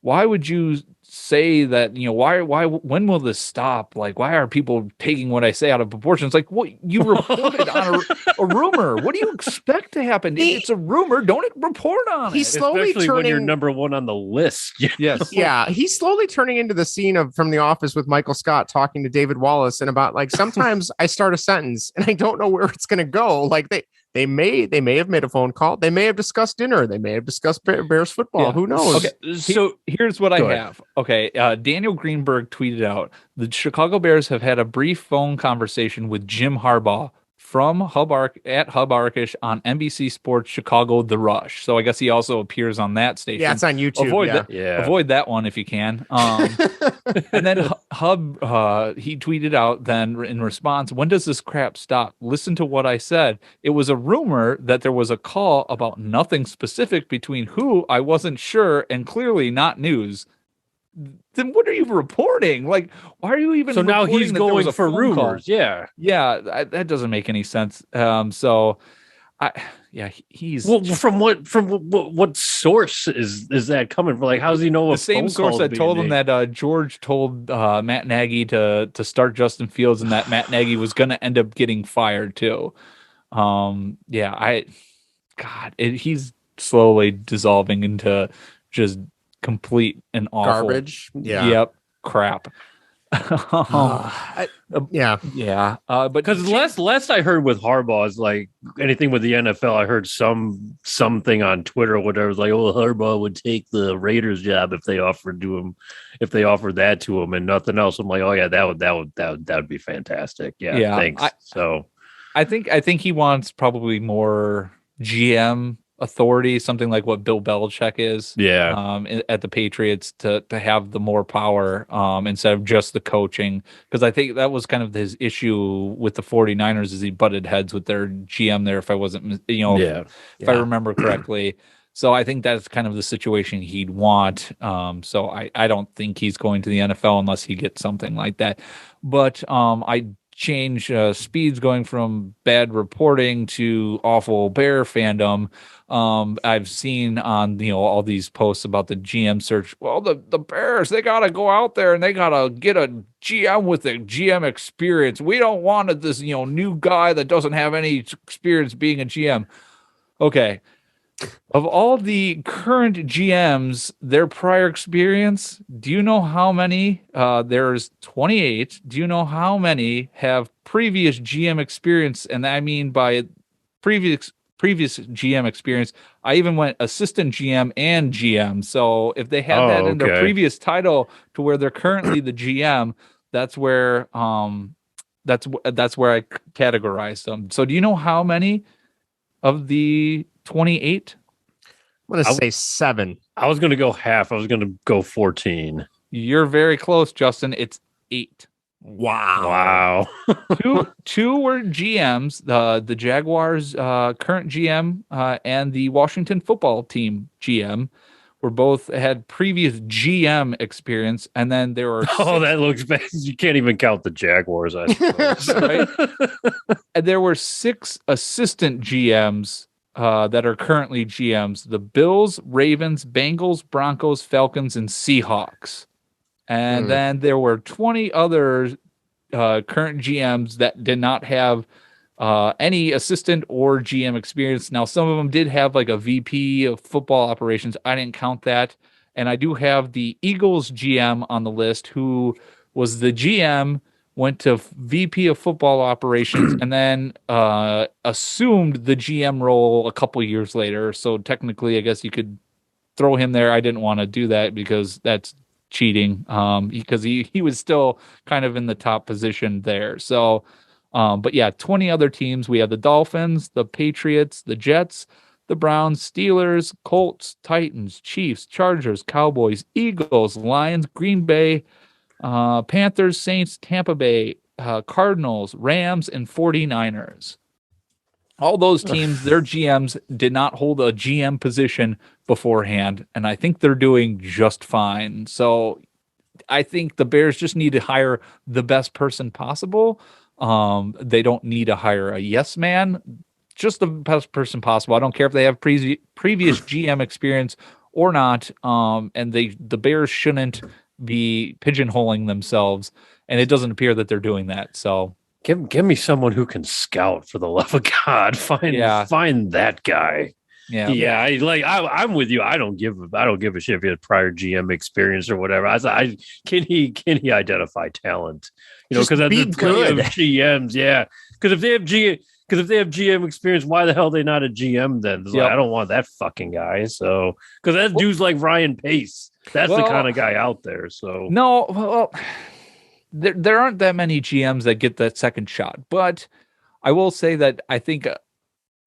why would you say that, why, when will this stop? Like, why are people taking what I say out of proportion? It's like, what you reported on a rumor. What do you expect to happen? It's a rumor. Don't report on He's it. slowly Especially when you're turning. number one on the list. Yes. Yeah, he's slowly turning into the scene from The Office with Michael Scott talking to David Wallace, and about like sometimes I start a sentence and I don't know where it's going to go. Like they may have made a phone call, they may have discussed dinner, they may have discussed Bears football. Yeah. Who knows? Okay, so here's what I have. Okay, Daniel Greenberg tweeted out the Chicago Bears have had a brief phone conversation with Jim Harbaugh from Hub Arkish on NBC Sports Chicago The Rush. So I guess he also appears on that station. Yeah, it's on YouTube. Avoid that one if you can. And then Hub he tweeted out then in response, when does this crap stop? Listen to what I said. It was a rumor that there was a call about nothing specific between who I wasn't sure and clearly not news. Then what are you reporting? Like, why are you even? So now he's going for rumors. Call? Yeah, that doesn't make any sense. He's from what source is that coming from? Like, how does he know? The same source that told him that George told Matt Nagy to start Justin Fields, and that Matt Nagy was going to end up getting fired too. He's slowly dissolving into just complete and awful garbage. Yep, crap. But because last I heard with Harbaugh is like anything with the NFL, I heard something on Twitter or whatever. It was like, oh, Harbaugh would take the Raiders job if they offered that to him and nothing else. I'm like, oh yeah, that would be fantastic. Yeah. Thanks. I think he wants probably more GM authority, something like what Bill Belichick is at the Patriots, to have the more power instead of just the coaching, because I think that was kind of his issue with the 49ers is he butted heads with their GM there, if I wasn't if I remember correctly. So I think that's kind of the situation he'd want. So I don't think he's going to the NFL unless he gets something like that. But I change speeds going from bad reporting to awful Bear fandom. I've seen on all these posts about the GM search. Well, the Bears, they got to go out there and they got to get a GM with a GM experience. We don't want this new guy that doesn't have any experience being a GM. Okay. Of all the current GMs, their prior experience, do you know how many? There's 28. Do you know how many have previous GM experience? And I mean by previous GM experience, I even went assistant GM and GM. So if they had that in their previous title to where they're currently the GM, that's where that's where I categorize them. So do you know how many of the 28? I'm going to say 7. I was going to go half. I was going to go 14. You're very close, Justin. It's 8. Wow. two were GMs, the Jaguars current GM and the Washington football team GM were both had previous GM experience, and then there were that looks bad. You can't even count the Jaguars, I suppose. Right? And there were 6 assistant GMs that are currently GMs: the Bills, Ravens, Bengals, Broncos, Falcons, and Seahawks. And then there were 20 other current GMs that did not have any assistant or GM experience. Now, some of them did have like a VP of football operations. I didn't count that. And I do have the Eagles GM on the list, who was the GM, went to VP of football operations, and then assumed the GM role a couple years later. So technically, I guess you could throw him there. I didn't want to do that because that's cheating, because he was still kind of in the top position there. So, but yeah, 20 other teams. We have the Dolphins, the Patriots, the Jets, the Browns, Steelers, Colts, Titans, Chiefs, Chargers, Cowboys, Eagles, Lions, Green Bay, Panthers, Saints, Tampa Bay, Cardinals, Rams, and 49ers. All those teams, their GMs did not hold a GM position beforehand, and I think they're doing just fine. So I think the Bears just need to hire the best person possible. They don't need to hire a yes man, just the best person possible. I don't care if they have previous GM experience or not. And the Bears shouldn't be pigeonholing themselves, and it doesn't appear that they're doing that. So give me someone who can scout, for the love of God. Find that guy. Yeah. I'm with you. I don't give a shit if he had prior GM experience or whatever. Can he identify talent? Because there's plenty of GMs. Yeah, because if they have GM experience, why the hell are they not a GM then? I don't want that fucking guy. So because that dude's like Ryan Pace. That's the kind of guy out there. So there aren't that many GMs that get that second shot, but I will say that I think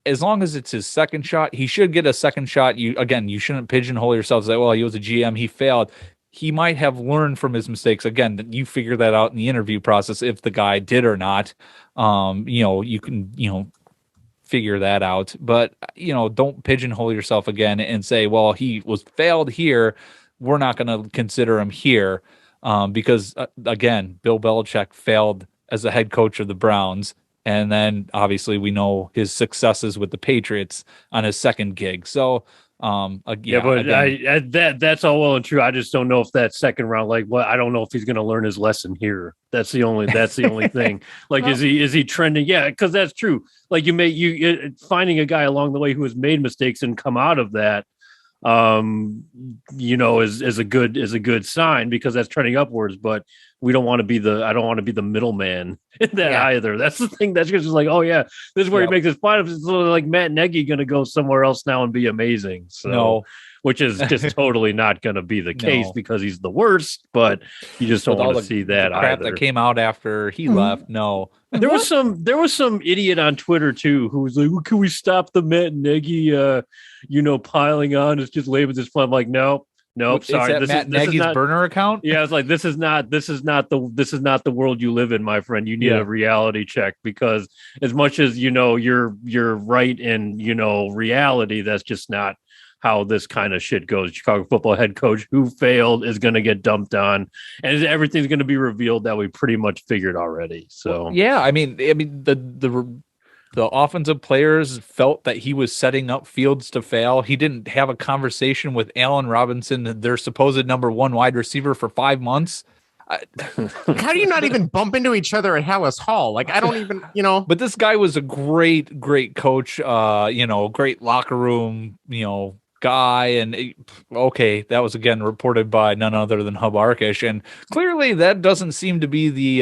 as long as it's his second shot, he should get a second shot. You shouldn't pigeonhole yourself and say, well, he was a GM, he failed. He might have learned from his mistakes. Again, you figure that out in the interview process if the guy did or not. You can, figure that out. But, don't pigeonhole yourself again and say, well, he was failed here, we're not going to consider him here. Because, again, Bill Belichick failed as a head coach of the Browns. And then obviously we know his successes with the Patriots on his second gig. So, that's all well and true. I just don't know if that second round, I don't know if he's going to learn his lesson here. That's the only thing. Is he trending? Yeah, because that's true. Like finding a guy along the way who has made mistakes and come out of that, is a good sign, because that's trending upwards. But I don't want to be the middleman in that either. That's the thing. That's just like, oh yeah, this is where he makes his final. It's like Matt Nagy going to go somewhere else now and be amazing. So, which is just totally not going to be the case because he's the worst. But you just don't want to see that crap either. That came out after he left. No, there was some idiot on Twitter too who was like, well, "Can we stop the Matt Nagy, piling on? It's just labeled this plan." I'm like, nope. Sorry. This Matt Nagy's burner account. Yeah, it's like this is not the world you live in, my friend. You need a reality check, because as much as you're right in reality, that's just not how this kind of shit goes. Chicago football head coach who failed is going to get dumped on, and everything's going to be revealed that we pretty much figured already. So I mean the offensive players felt that he was setting up Fields to fail. He didn't have a conversation with Allen Robinson, their supposed number one wide receiver, for 5 months. How do you not even bump into each other at Hallis Hall? I don't even, But this guy was a great coach, great locker room, guy. And that was again reported by none other than Hub Arkish, and clearly that doesn't seem to be the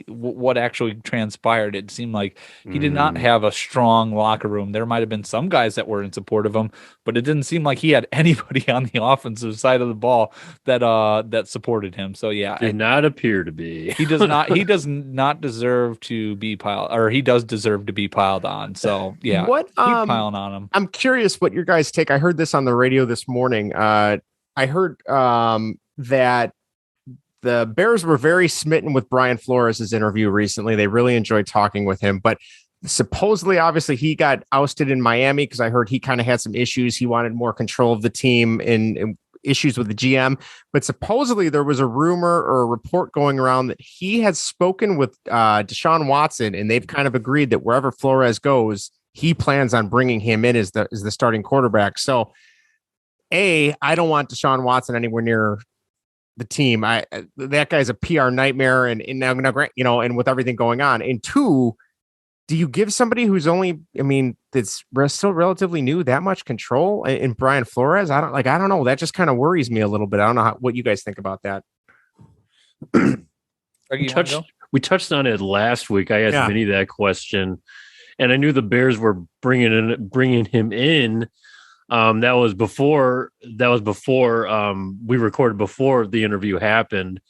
what actually transpired. It seemed like he did not have a strong locker room. There might have been some guys that were in support of him, but it didn't seem like he had anybody on the offensive side of the ball that supported him. So did not appear to be. He does not deserve to be piled, or he does deserve to be piled on. So keep piling on him. I'm curious what your guys take. I heard this on the radio this morning. I heard that the Bears were very smitten with Brian Flores' interview recently. They really enjoyed talking with him, but supposedly, obviously, he got ousted in Miami because I heard he kind of had some issues. He wanted more control of the team and issues with the GM. But supposedly there was a rumor or a report going around that he has spoken with Deshaun Watson, and they've kind of agreed that wherever Flores goes, he plans on bringing him in as the starting quarterback. So, I don't want Deshaun Watson anywhere near the team. That guy's a PR nightmare, and now, and with everything going on. And two, do you give somebody who's only, that's still relatively new, that much control in Brian Flores? I don't know. That just kind of worries me a little bit. I don't know what you guys think about that. We touched on it last week. I asked Vinnie that question, and I knew the Bears were bringing him in. That was before we recorded, before the interview happened.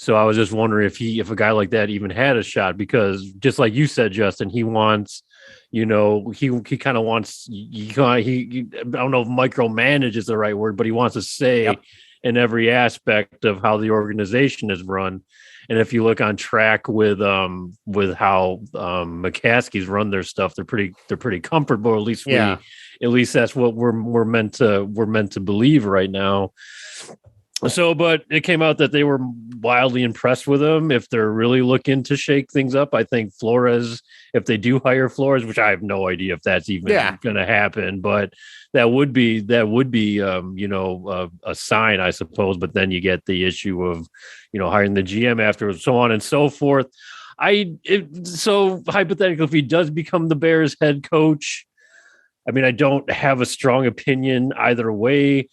So I was just wondering if a guy like that even had a shot, because just like you said, Justin, he wants, he kind of wants, I don't know if micromanage is the right word, but he wants to say in every aspect of how the organization is run. And if you look on track with how McCaskey's run their stuff, they're pretty comfortable. At least that's what we're meant to believe right now. So, but it came out that they were wildly impressed with him. If they're really looking to shake things up, I think Flores, if they do hire Flores, which I have no idea if that's even going to happen, but that would be a sign, I suppose. But then you get the issue of, hiring the GM afterwards, so on and so forth. So hypothetically, if he does become the Bears head coach, I mean, I don't have a strong opinion either way.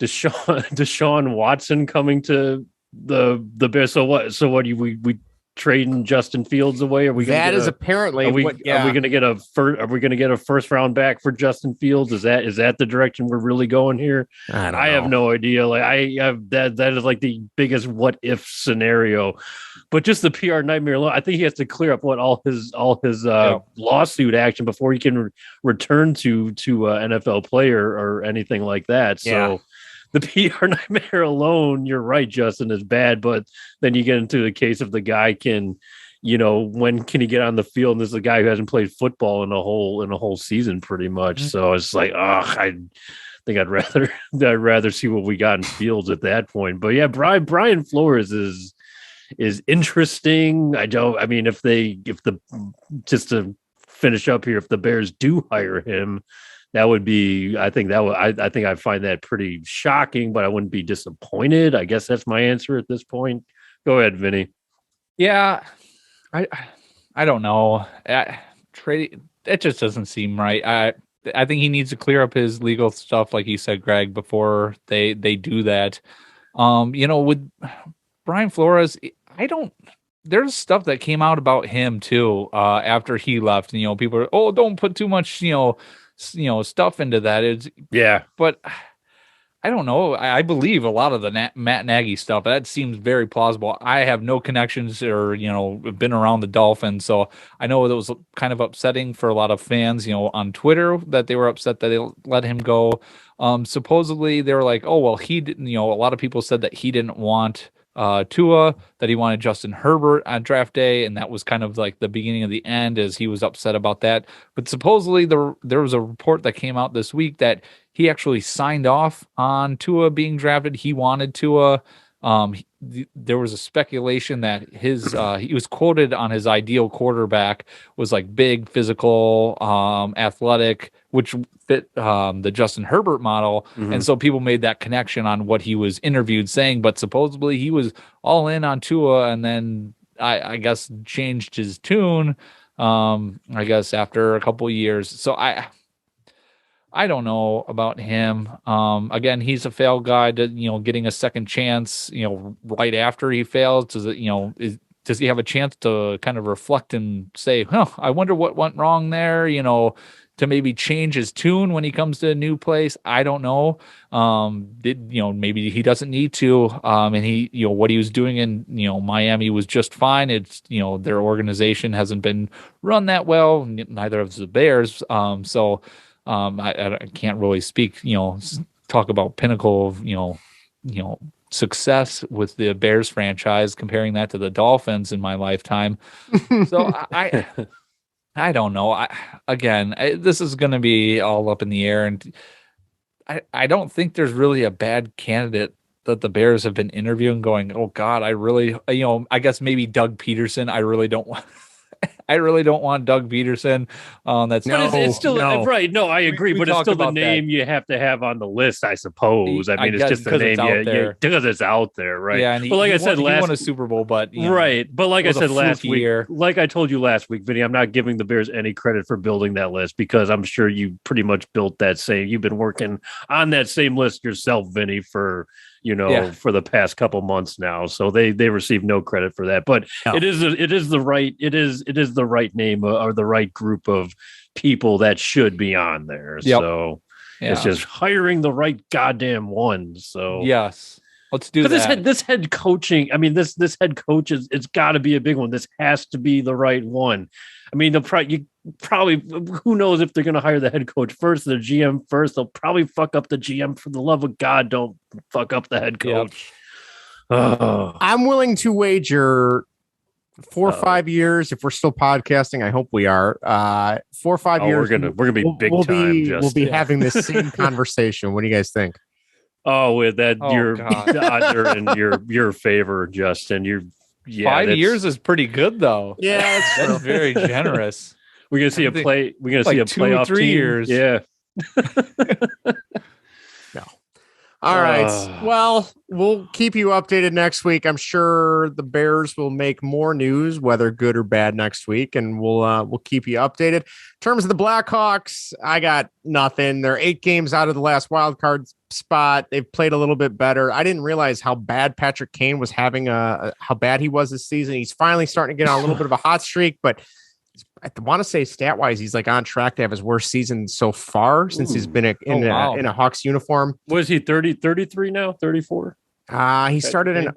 Deshaun Watson coming to the Bears. So what? We trading Justin Fields away? Are we? That is apparently. Are we going to get a first? Are we going to get a first round back for Justin Fields? Is that the direction we're really going here? I have no idea. Like I have that is like the biggest what if scenario. But just the PR nightmare alone, I think he has to clear up all his lawsuit action before he can return to NFL player or anything like that. So. Yeah. The PR nightmare alone, you're right, Justin, is bad. But then you get into the case of the guy can, when can he get on the field? And this is a guy who hasn't played football in a whole season, pretty much. Mm-hmm. So it's like, I think I'd rather see what we got in Fields at that point. But yeah, Brian Flores is interesting. Just to finish up here, if the Bears do hire him. I think I find that pretty shocking, but I wouldn't be disappointed. I guess that's my answer at this point. Go ahead, Vinny. Yeah, I don't know. It just doesn't seem right. I think he needs to clear up his legal stuff, like you said, Greg, before they do that. With Brian Flores, there's stuff that came out about him too after he left. People are, don't put too much, stuff into that. But I don't know. I believe a lot of the Matt Nagy stuff. That seems very plausible. I have no connections or, been around the Dolphins. So I know it was kind of upsetting for a lot of fans, on Twitter that they were upset that they let him go. Supposedly they were like, oh, well, he didn't, a lot of people said that he didn't want Tua, that he wanted Justin Herbert on draft day, and that was kind of like the beginning of the end, as he was upset about that. But supposedly there was a report that came out this week that he actually signed off on Tua being drafted. He wanted Tua. There was a speculation that he was quoted on his ideal quarterback was like big, physical, athletic, which fit the Justin Herbert model. Mm-hmm. And so people made that connection on what he was interviewed saying, but supposedly he was all in on Tua, and then I guess changed his tune, I guess after a couple of years. So I don't know about him. Again, he's a failed guy to, getting a second chance, right after he fails. Does he have a chance to kind of reflect and say, I wonder what went wrong there, to maybe change his tune when he comes to a new place? I don't know. Maybe he doesn't need to. And he, what he was doing in, Miami was just fine. It's, their organization hasn't been run that well. Neither of the Bears. I can't really speak, talk about pinnacle of, success with the Bears franchise, comparing that to the Dolphins in my lifetime. So I don't know. This is going to be all up in the air, and I don't think there's really a bad candidate that the Bears have been interviewing going, oh God, I really, I guess maybe Doug Peterson. I really don't want Doug Peterson. It's still right. No, I agree, but it's still the name you have to have on the list, I suppose. It's just the name because it's out there, right? Yeah, and like I said, he won a Super Bowl, but right. But like I said last week, like I told you last week, Vinny, I'm not giving the Bears any credit for building that list, because I'm sure you pretty much built that same. You've been working on that same list yourself, Vinny, for the past couple months now. So they receive no credit for that, but it is the right name or the right group of people that should be on there. Yep. So it's just hiring the right goddamn one. So yes, let's do that. This head coaching, this head coach it's got to be a big one. This has to be the right one. You probably, who knows if they're going to hire the head coach first, the GM first. They'll probably fuck up the GM. For the love of God, don't fuck up the head coach. Yep. I'm willing to wager 4 or 5 years, if we're still podcasting. I hope we are. 4 or 5 years. We're gonna be big time. We'll be having this same conversation. What do you guys think? Oh, with that, Oh, your God. odds are in your favor, Justin. 5 years is pretty good, though. Yeah, That's very generous. We're gonna see a play. We're gonna see a 2 playoff 3 team. years. Yeah. No. All right. Well, we'll keep you updated next week. I'm sure the Bears will make more news, whether good or bad, next week, and we'll keep you updated. In terms of the Blackhawks, I got nothing. They're 8 games out of the last wild card spot. They've played a little bit better. I didn't realize how bad Patrick Kane was having how bad he was this season. He's finally starting to get on a little bit of a hot streak, but I want to say stat wise, he's like on track to have his worst season so far since he's been in a Hawks uniform. Was he 33 now? 34? He started in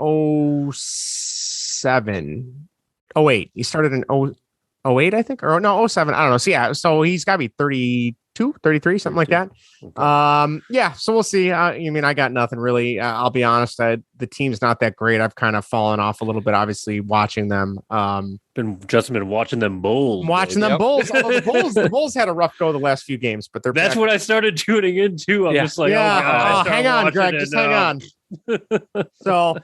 07. 08. He started in 08, I think, or no, 07. I don't know. So yeah, so he's got to be 32, 33, something like that. Okay. Yeah, so we'll see. I mean, I got nothing really. I'll be honest. The team's not that great. I've kind of fallen off a little bit, obviously, watching them. Been watching them Bulls. Bulls. Although the Bulls had a rough go the last few games, but that's what I started tuning into. I'm just like, hang on, Greg, just hang on. So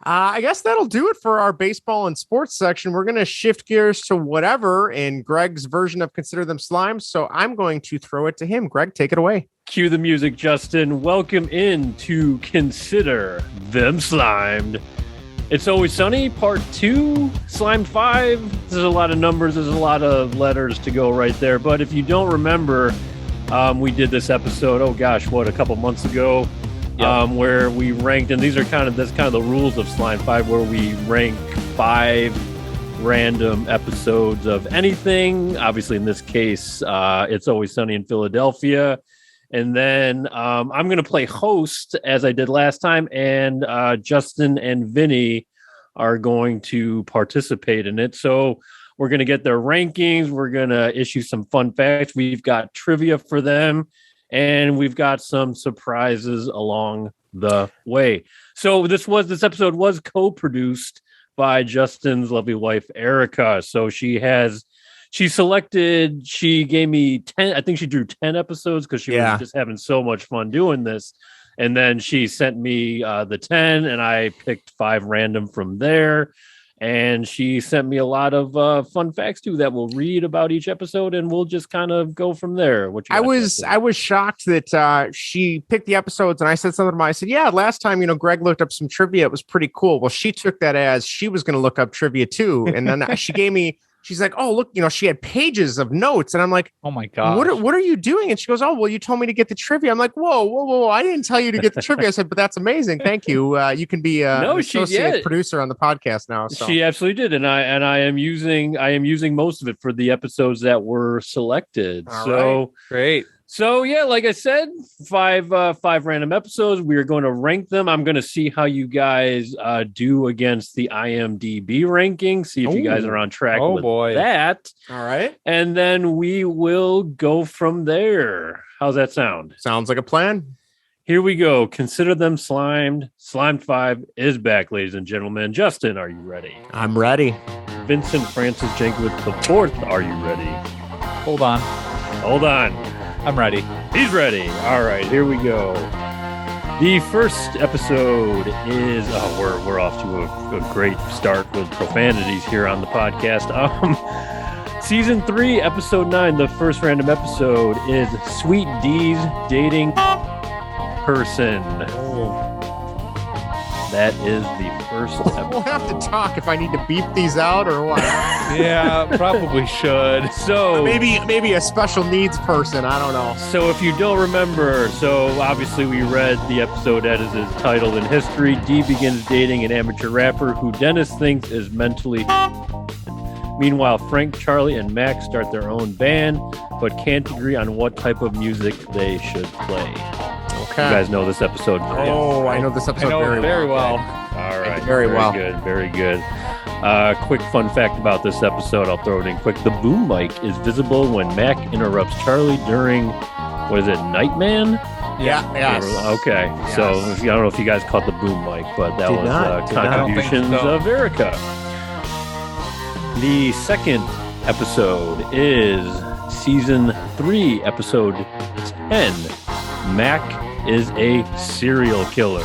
I guess that'll do it for our baseball and sports section. We're going to shift gears to whatever in Greg's version of Consider Them Slimes. So I'm going to throw it to him. Greg, take it away. Cue the music, Justin. Welcome in to Consider Them Slimed. It's Always Sunny, Part 2, Slimed 5. There's a lot of numbers. There's a lot of letters to go right there. But if you don't remember, we did this episode, a couple months ago, where we ranked, and that's kind of the rules of Slime 5, where we rank 5 random episodes of anything. Obviously, in this case, It's Always Sunny in Philadelphia. And then I'm going to play host as I did last time, and Justin and Vinnie are going to participate in it. So we're going to get their rankings. We're going to issue some fun facts. We've got trivia for them, and we've got some surprises along the way. So this episode was co-produced by Justin's lovely wife, Erica. So she gave me 10, I think she drew 10 episodes because she was just having so much fun doing this. And then she sent me the 10, and I picked 5 random from there. And she sent me a lot of fun facts too that we'll read about each episode, and we'll just kind of go from there. I was shocked that she picked the episodes, and I said something to her. I said, "Yeah, last time, Greg looked up some trivia. It was pretty cool." Well, she took that as she was going to look up trivia too, and then she gave me. She's like, "Oh, look, she had pages of notes." And I'm like, "Oh my God, what are you doing?" And she goes, "Oh, well, you told me to get the trivia." I'm like, whoa. I didn't tell you to get the trivia. I said, "But that's amazing. Thank you. You can be an associate producer on the producer now." So. She absolutely did. And I am using most of it for the episodes that were selected. All right. Great. So yeah, like I said, 5 random episodes. We are going to rank them. I'm going to see how you guys do against the IMDb ranking. See if you guys are on track with that. All right, and then we will go from there. How's that sound? Sounds like a plan. Here we go. Consider Them Slimed. Slimed 5 is back, ladies and gentlemen. Justin, are you ready? I'm ready. Vincent Francis Jankovic IV, are you ready? Hold on. I'm ready. He's ready. All right, here we go. The first episode is we're off to a great start with profanities here on the podcast. Season 3, episode 9. The first random episode is Sweet D's dating person. That is the first episode. We'll have to talk if I need to beep these out or what. Yeah, probably should. So maybe a special needs person. I don't know. So if you don't remember, obviously we read the episode as is titled in history. Dee begins dating an amateur rapper who Dennis thinks is mentally. Meanwhile, Frank, Charlie, and Max start their own band, but can't agree on what type of music they should play. Okay. You guys know this episode. I know this episode very well. All right. Very well. Very good. Quick fun fact about this episode. I'll throw it in quick. The boom mic is visible when Mac interrupts Charlie during, Nightman? Yeah. Okay. Yes. So I don't know if you guys caught the boom mic, but that was contributions of Erica. The second episode is season 3, episode 10. Mac is a serial killer.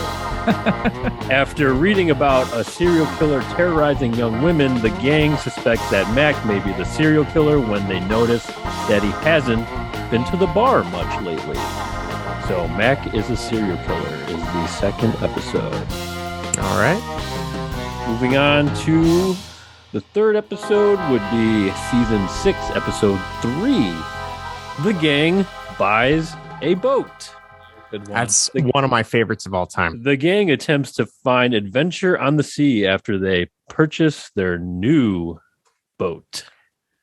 After reading about a serial killer terrorizing young women, the gang suspects that Mac may be the serial killer when they notice that he hasn't been to the bar much lately. So Mac is a serial killer is the second episode. All right. Moving on to the third episode would be season 6, episode 3. The gang buys a boat. Good one. That's one of my favorites of all time. The gang attempts to find adventure on the sea after they purchase their new boat.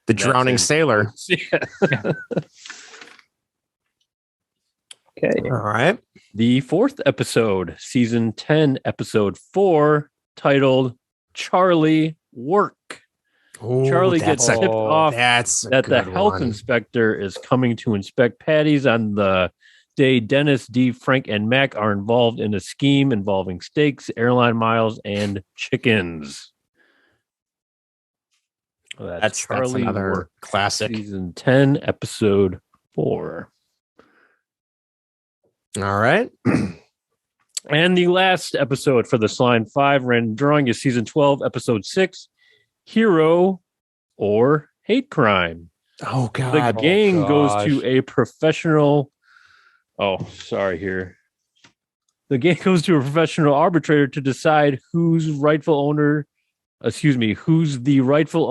The Drowning Sailor. Yeah. Okay. All right. The fourth episode, season 10, episode 4, titled Charlie Work. Ooh, Charlie gets tipped off that's that the health inspector is coming to inspect Patty's on the day Dennis, Dee, Frank, and Mac are involved in a scheme involving steaks, airline miles, and chickens. Well, that's another Work, classic. season 10, episode 4. All right. And the last episode for the Slime 5 random drawing is season 12, episode 6, Hero or Hate Crime. Oh, God. The gang goes to a professional... Oh, sorry here. The gang goes to a professional arbitrator to decide who's the rightful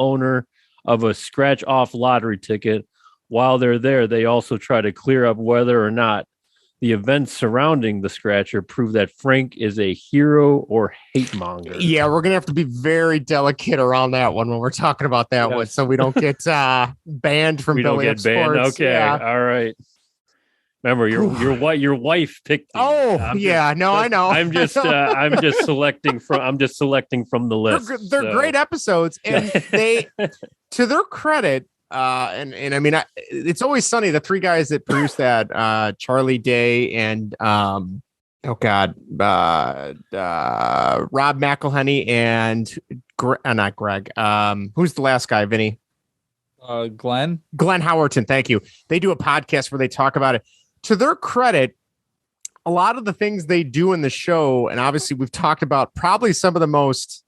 owner of a scratch-off lottery ticket. While they're there, they also try to clear up whether or not the events surrounding the scratcher prove that Frank is a hero or hate monger. Yeah, we're going to have to be very delicate around that one when we're talking about that one, so we don't get banned from Billy Up Sports. Okay, yeah. All right. Remember, your wife picked. Oh, yeah. No, I know. I'm just selecting from the list. They're great episodes, and they, to their credit, and I mean, It's Always Sunny. The three guys that produced that, Charlie Day and Rob McElhenney and not Greg. Who's the last guy? Vinny. Glenn Howerton. Thank you. They do a podcast where they talk about it. To their credit, a lot of the things they do in the show, and obviously we've talked about probably some of the most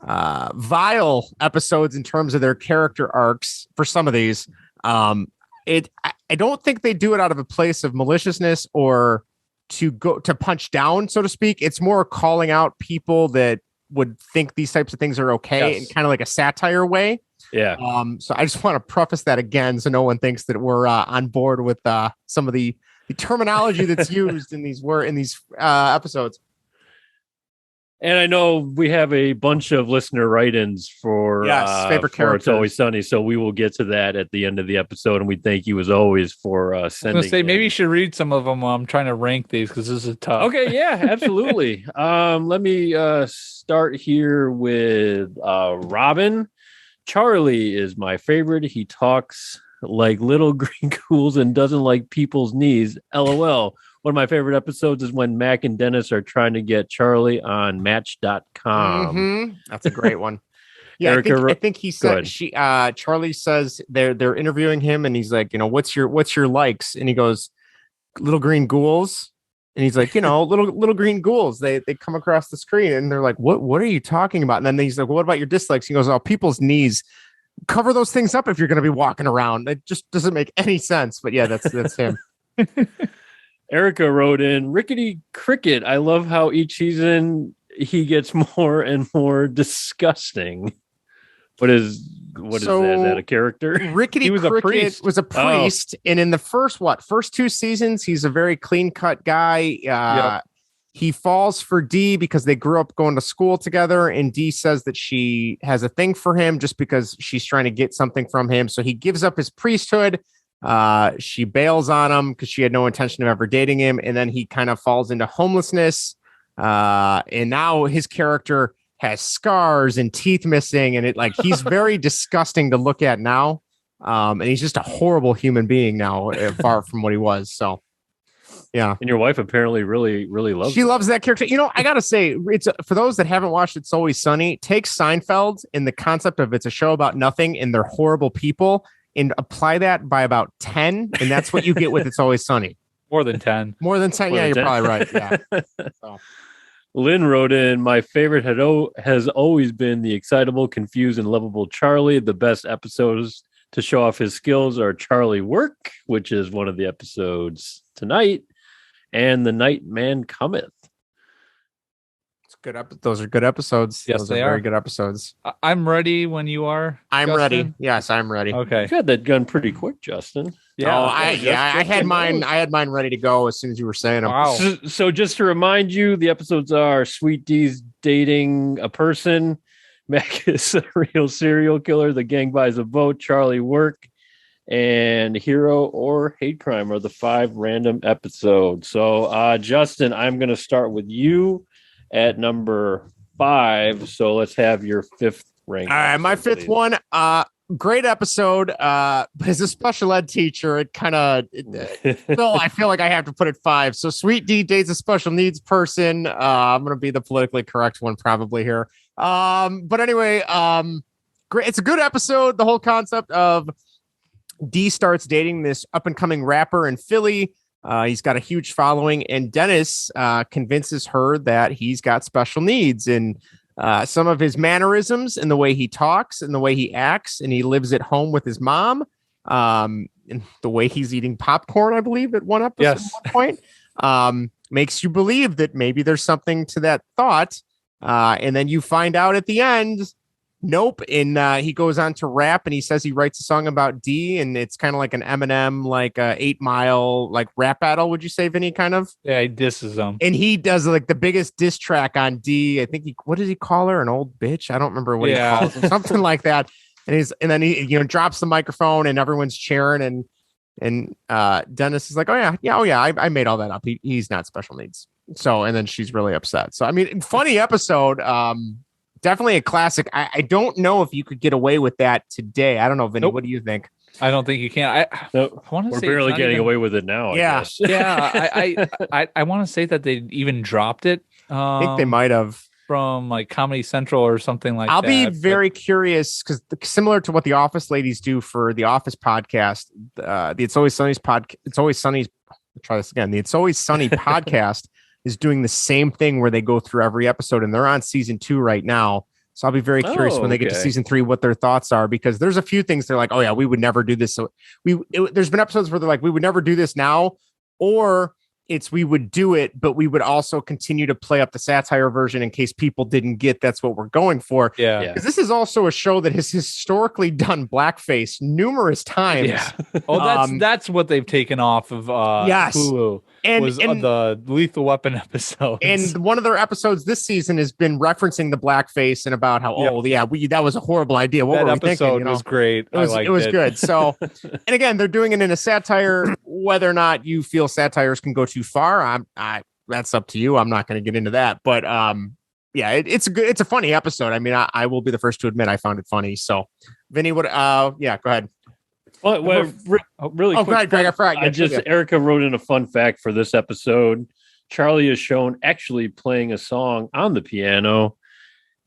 vile episodes in terms of their character arcs for some of these. I don't think they do it out of a place of maliciousness or to go to punch down, so to speak. It's more calling out people that would think these types of things are okay, in kind of like a satire way. Yeah. So I just want to preface that again, so no one thinks that we're on board with some of the terminology that's used in these episodes. And I know we have a bunch of listener write-ins for favorite characters. It's Always Sunny, so we will get to that at the end of the episode. And we thank you as always for sending. I was gonna say maybe you should read some of them while I'm trying to rank these because this is tough. Okay, yeah, absolutely. Let me start here with Robin. Charlie is my favorite. He talks like little green ghouls and doesn't like people's knees. LOL. One of my favorite episodes is when Mac and Dennis are trying to get Charlie on Match.com. Mm-hmm. That's a great one. Yeah, Erica, I think he said Charlie says they're interviewing him, and he's like, what's your likes? And he goes, little green ghouls. And he's like, little green ghouls. They come across the screen, and they're like, what are you talking about? And then he's like, well, what about your dislikes? He goes, oh, people's knees. Cover those things up if you're going to be walking around. It just doesn't make any sense. But yeah, that's him. Erica wrote in, Rickety Cricket. I love how each season he gets more and more disgusting. What is that? Is that a character? Rickety Cricket was a priest, and in the first two seasons, he's a very clean cut guy. Yep. He falls for Dee because they grew up going to school together, and Dee says that she has a thing for him just because she's trying to get something from him. So he gives up his priesthood. She bails on him because she had no intention of ever dating him, and then he kind of falls into homelessness. And now his character has scars and teeth missing, and he's very disgusting to look at now. And he's just a horrible human being now, far from what he was. So, yeah. And your wife apparently really, really loves. She loves that character. I gotta say, it's for those that haven't watched It's Always Sunny. Take Seinfeld and the concept of it's a show about nothing and they're horrible people, and apply that by about 10, and that's what you get with It's Always Sunny. More than 10. More than 10. More Yeah, than you're 10. probably right. Yeah. So. Lynn wrote in, my favorite has always been the excitable, confused, and lovable Charlie. The best episodes to show off his skills are Charlie Work, which is one of the episodes tonight, and The Night Man Cometh. It's good. Those are good episodes. Yes, those they are very are. good episodes. I'm ready when you are. I'm Justin. ready. Yes, I'm ready. Okay. You got that gun pretty quick, Justin. Yeah. I had mine. I had mine ready to go as soon as you were saying them. Wow. So just to remind you, the episodes are Sweet D's dating a person, Mac is a real serial killer, the gang buys a boat, Charlie Work, and Hero or Hate Crime are the 5 random episodes. So Justin, I'm going to start with you at number 5. So let's have your 5th rank. All right, my 5th one. Great episode. But as a special ed teacher, it kind of still I feel like I have to put it 5. So Sweet D dates a special needs person. I'm gonna be the politically correct one probably here. But anyway, great. It's a good episode. The whole concept of D starts dating this up and coming rapper in Philly. He's got a huge following, and Dennis convinces her that he's got special needs and some of his mannerisms and the way he talks and the way he acts, and he lives at home with his mom. And the way he's eating popcorn, I believe, at one episode, Yes. at one point, makes you believe that maybe there's something to that thought. And then you find out at the end, nope. And he goes on to rap, and he says he writes a song about D, and it's kind of like an Eminem, like 8 Mile, like rap battle. Would you say, Vinny? Kind of. Yeah, he disses them. And he does like the biggest diss track on D. I think what does he call her? An old bitch? I don't remember what he calls her. Something like that. And then he drops the microphone, and everyone's cheering, and Dennis is like, oh yeah, I made all that up. He's not special needs. So, and then she's really upset. So I mean, funny episode. Definitely a classic. I don't know if you could get away with that today. I don't know, Vinny. Nope. What do you think? I don't think you can. I want to We're say barely getting away with it now. Yeah. I guess. Yeah, I want to say that they even dropped it. I think they might have from like Comedy Central or something like that. I'll be very curious because similar to what the Office ladies do for the Office podcast, the It's Always Sunny's podcast. It's Always Sunny's. Try this again. The It's Always Sunny podcast is doing the same thing where they go through every episode, and they're on season 2 right now. So I'll be very curious when they get to season 3 what their thoughts are, because there's a few things they're like, oh yeah, we would never do this. So there's been episodes where they're like, we would never do this now, or it's we would do it, but we would also continue to play up the satire version in case people didn't get that's what we're going for. Yeah. Because this is also a show that has historically done blackface numerous times. Yeah. Oh, that's what they've taken off of yes. Hulu. And the Lethal Weapon episodes. And one of their episodes this season has been referencing the blackface and about how, that was a horrible idea. What that were we episode thinking? was great. It was good. So, and again, they're doing it in a satire. Whether or not you feel satires can go too far, that's up to you. I'm not going to get into that. But it's a funny episode. I mean, I will be the first to admit I found it funny. So, Vinny, go ahead. Well, really quick. Go ahead, Greg. I forgot. Erica wrote in a fun fact for this episode. Charlie is shown actually playing a song on the piano.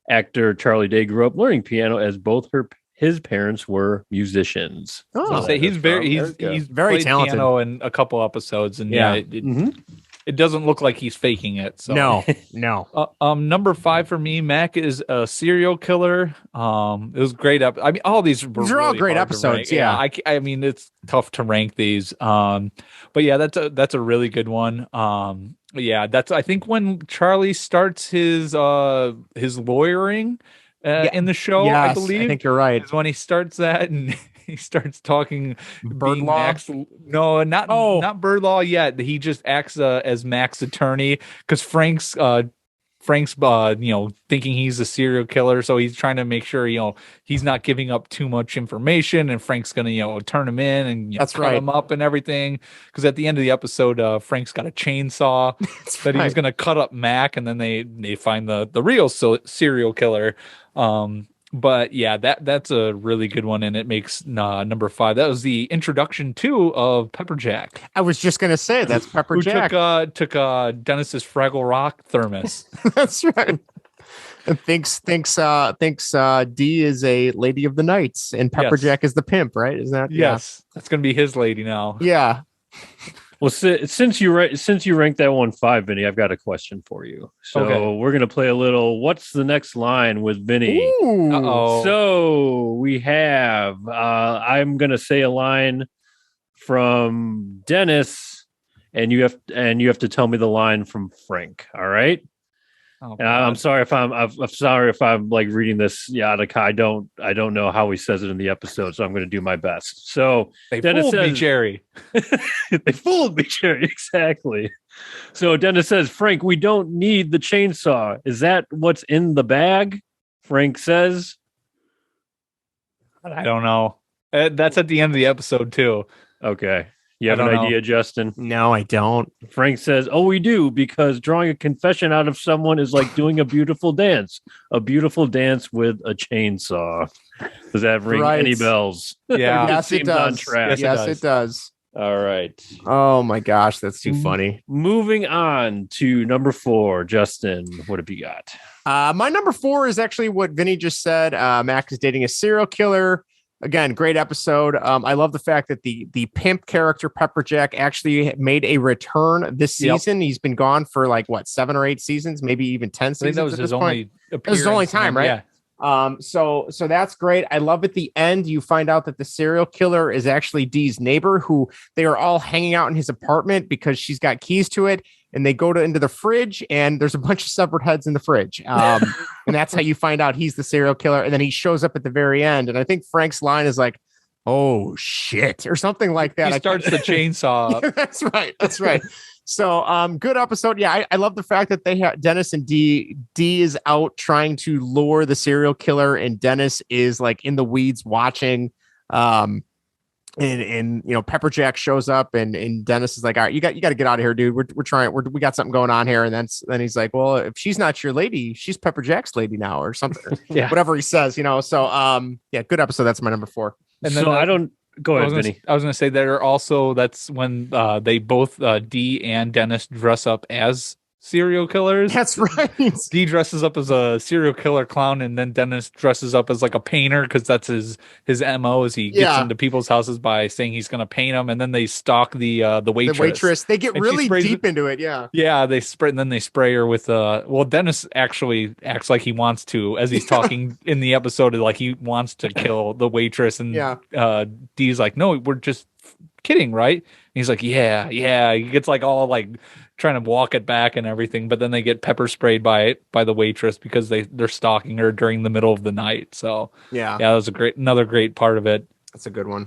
Actor Charlie Day grew up learning piano as both his parents were musicians. Oh, so he's very talented. Piano in a couple episodes, and it doesn't look like he's faking it. So no. Number 5 for me, Mac is a serial killer. It was great. I mean, all these are all great episodes. Yeah. I mean, it's tough to rank these. But yeah, that's a really good one. That's I think when Charlie starts his lawyering in the show. Yes, I believe. I think you're right. Is when he starts that and he starts talking bird law. Not bird law yet. He just acts as Mac's attorney because Frank's thinking he's a serial killer, so he's trying to make sure he's not giving up too much information, and Frank's gonna turn him in and cut him up and everything. Because at the end of the episode, Frank's got a chainsaw that he was gonna cut up Mac, and then they find the real serial killer. But yeah, that's a really good one, and it makes number 5. That was the introduction of Pepper Jack. I was just gonna say that's Pepper Jack. Took Dennis's Fraggle Rock thermos. That's right. And thinks D is a lady of the nights, and Pepper Jack is the pimp, right? Isn't that? Yes, that's gonna be his lady now. Yeah. Well, since you ranked that one 5, Vinny, I've got a question for you. So we're gonna play a little. What's the next line with Vinny? Uh-oh. So we have. I'm gonna say a line from Dennis, and you have to tell me the line from Frank. All right. Oh, And I'm sorry if I'm like reading this. Yeah, like I don't know how he says it in the episode, so I'm going to do my best. So they Dennis fooled me, says, Jerry. They fooled me, Jerry. Exactly. So Dennis says, Frank, we don't need the chainsaw. Is that what's in the bag? Frank says, I don't know. That's at the end of the episode too. Okay. You have an idea, Justin? No, I don't. Frank says, oh, we do, because drawing a confession out of someone is like doing a beautiful dance with a chainsaw. Does that ring any bells? Yeah. Yes, it does. On track. Yes, it does. All right. Oh my gosh, that's too funny. Moving on to number 4, Justin, what have you got? My number 4 is actually what Vinny just said. Mac is dating a serial killer. Again, great episode. I love the fact that the pimp character Pepperjack actually made a return this season. He's been gone for like 7 or 8 seasons, maybe even 10 seasons. That was his only appearance. His only time, right? Yeah. So that's great. I love at the end you find out that the serial killer is actually Dee's neighbor, who they are all hanging out in his apartment because she's got keys to it. And they go into the fridge, and there's a bunch of severed heads in the fridge. And that's how you find out he's the serial killer. And then he shows up at the very end. And I think Frank's line is like, "Oh shit," or something like that. He starts the chainsaw. Yeah, that's right. So, good episode. Yeah, I love the fact that they have Dennis and Dee. Dee is out trying to lure the serial killer, and Dennis is like in the weeds watching. And Pepperjack shows up, and Dennis is like, all right, you got to get out of here, dude. We're trying. We got something going on here. And then he's like, well, if she's not your lady, she's Pepperjack's lady now, or something. Yeah, whatever he says, So yeah, good episode. That's my number 4. And then I don't go ahead, Vinny. I was going to say that's when they both Dee and Dennis dress up as serial killers. That's right. Dee dresses up as a serial killer clown, and then Dennis dresses up as like a painter because that's his MO. Is he gets into people's houses by saying he's going to paint them, and then they stalk the waitress. The waitress. They get really deep into it. Yeah. Yeah. They spray, and then they spray her with Dennis actually acts like he wants to as he's talking in the episode, like he wants to kill the waitress, and Dee's like, no, we're just kidding, right? And he's like, yeah. He gets like all like trying to walk it back and everything, but then they get pepper sprayed by the waitress because they're stalking her during the middle of the night. So that was another great part of it. That's a good one.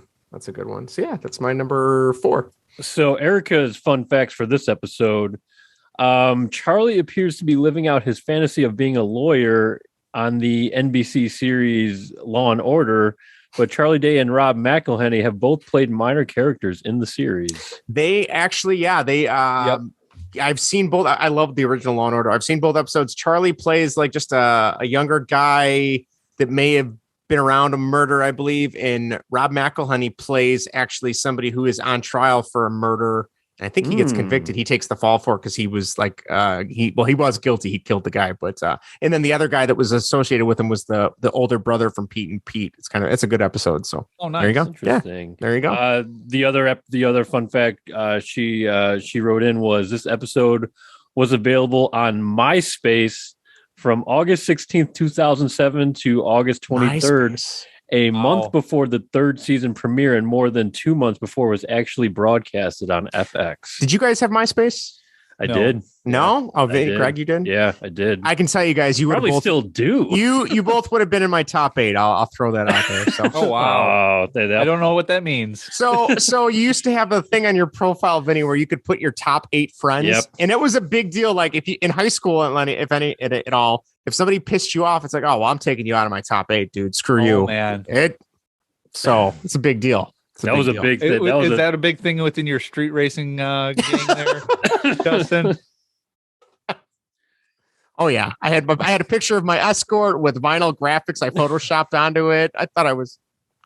So yeah, that's my number 4. So Erica's fun facts for this episode. Charlie appears to be living out his fantasy of being a lawyer on the NBC series Law and Order, but Charlie Day and Rob McElhenney have both played minor characters in the series. They actually, I've seen both. I love the original Law and Order. I've seen both episodes. Charlie plays like just a younger guy that may have been around a murder, I believe. And Rob McElhenney plays actually somebody who is on trial for a murder. And I think he gets convicted. He takes the fall for it because he was like, he was guilty. He killed the guy, but and then the other guy that was associated with him was the older brother from Pete and Pete. It's a good episode. So nice. There you go. Interesting. Yeah, there you go. The other fun fact she wrote in was this episode was available on MySpace from August 16th, 2007 to August 23rd. MySpace. A month before the 3rd season premiere and more than 2 months before it was actually broadcasted on FX. Did you guys have MySpace? I did. No? Oh, Greg, you did? Yeah, I did. I can tell you guys, you would probably both, still do. You both would have been in my top 8. I'll throw that out there. So. Oh, wow. I don't know what that means. So you used to have a thing on your profile, Vinny, where you could put your top 8 friends. Yep. And it was a big deal. Like if you in high school, if any at all, if somebody pissed you off, it's like, oh, well, I'm taking you out of my top 8, dude. Screw you. Man. So it's a a big deal. That was a big thing. Is that a big thing within your street racing gang there, Justin? Oh yeah, I had a picture of my Escort with vinyl graphics. I photoshopped onto it. I thought I was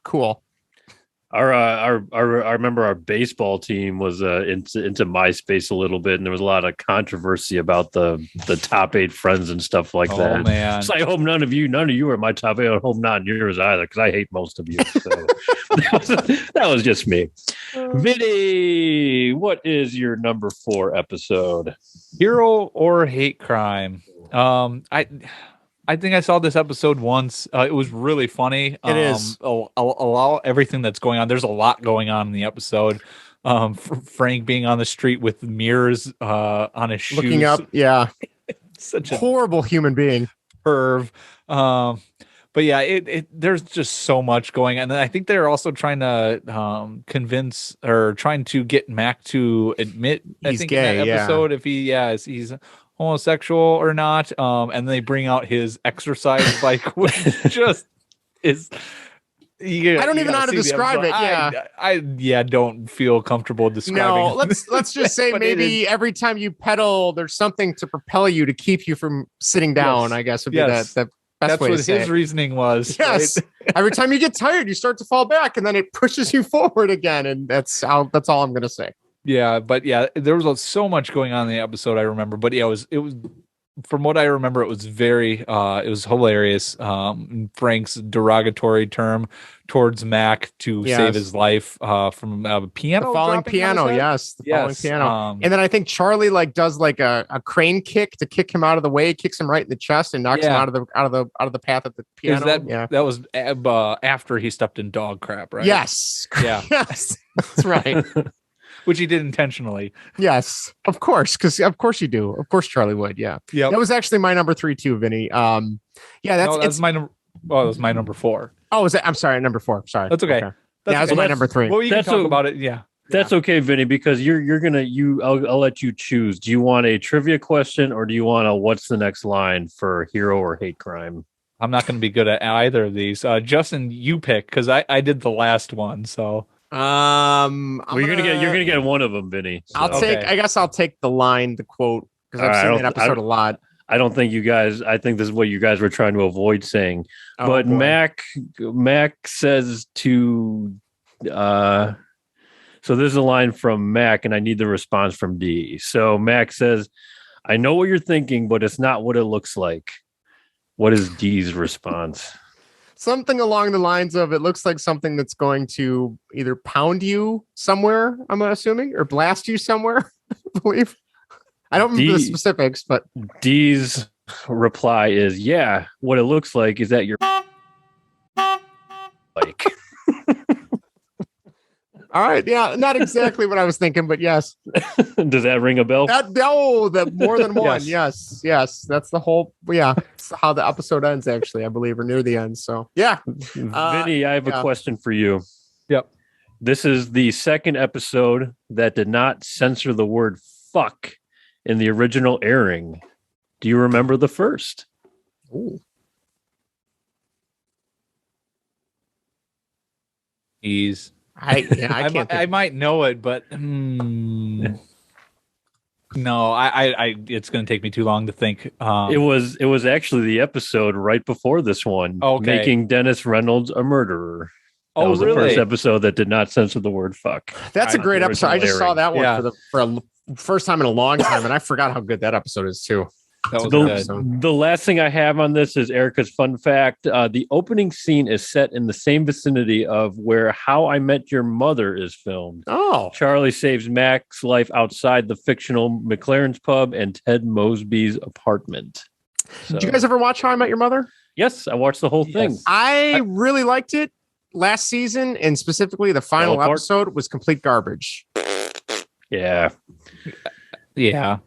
cool. I remember our baseball team was into MySpace a little bit, and there was a lot of controversy about the top 8 friends and stuff like that. Oh man! So I hope none of you are my top 8. I hope not yours either, because I hate most of you. So that was just me. Vinny, what is your number 4 episode? Hero or hate crime? I think I saw this episode once. It was really funny. It is. Allow everything that's going on. There's a lot going on in the episode. Frank being on the street with mirrors on his shoes. Looking up. Yeah. Such a horrible human being. Perv. But yeah, there's just so much going on. And I think they're also trying to convince or trying to get Mac to admit He's gay, in that episode if he's homosexual or not. And they bring out his exercise bike, which just is. I don't even know how to describe it. Yeah, I don't feel comfortable describing. No, let's just say maybe every time you pedal, there's something to propel you to keep you from sitting down. Yes. I guess would be the best way to say it. That's what his reasoning was. Yes. Right? Every time you get tired, you start to fall back, and then it pushes you forward again, and that's all I'm going to say. Yeah, but yeah, there was so much going on in the episode. I remember, but yeah, it was. From what I remember, it was it was hilarious. Frank's derogatory term towards Mac to save his life from a piano. The falling piano, yes. The falling piano. And then I think Charlie does a crane kick to kick him out of the way, kicks him right in the chest and knocks him out of the path of the piano. That was after he stepped in dog crap, right? Yes. Yeah. Yes. That's right. Which he did intentionally. Yes, of course, because of course you do. Of course, Charlie would. Yeah, that was actually my number 3 too, Vinny. That's my number. Oh, that was my number 4. Oh, was that? I'm sorry, number 4. Sorry, that's okay. That's my number 3. Well, you can talk about it. Yeah, that's okay, Vinny, because I'll let you choose. Do you want a trivia question or do you want a what's the next line for hero or hate crime? I'm not going to be good at either of these. Justin, you pick because I did the last one, so. You're gonna get one of them, Vinny. So. I guess I'll take the line, the quote, because I've seen that episode a lot. I don't think you guys. I think this is what you guys were trying to avoid saying. But boy. Mac says to. So this is a line from Mac, and I need the response from D. So Mac says, "I know what you're thinking, but it's not what it looks like." What is D's response? Something along the lines of, it looks like something that's going to either pound you somewhere, I'm assuming, or blast you somewhere, I believe. I don't remember the specifics, but D's reply is, yeah, what it looks like is that you're like. All right. Yeah. Not exactly what I was thinking, but yes. Does that ring a bell? That more than one. Yes. That's the whole. Yeah. That's how the episode ends, actually, I believe, or near the end. So, yeah. Vinny, I have a question for you. Yep. This is the second episode that did not censor the word fuck in the original airing. Do you remember the first? Ooh. I might know it, but no, I it's going to take me too long to think. It was actually the episode right before this one, making Dennis Reynolds a murderer. That was the first episode that did not censor the word fuck. That's a great episode. I just saw that one for a first time in a long time, and I forgot how good that episode is too. The last thing I have on this is Erica's fun fact. The opening scene is set in the same vicinity of where How I Met Your Mother is filmed. Oh. Charlie saves Mac's life outside the fictional McLaren's pub and Ted Mosby's apartment. Did you guys ever watch How I Met Your Mother? Yes, I watched the whole thing. I really liked it last season, and specifically the final episode was complete garbage. Yeah. Yeah.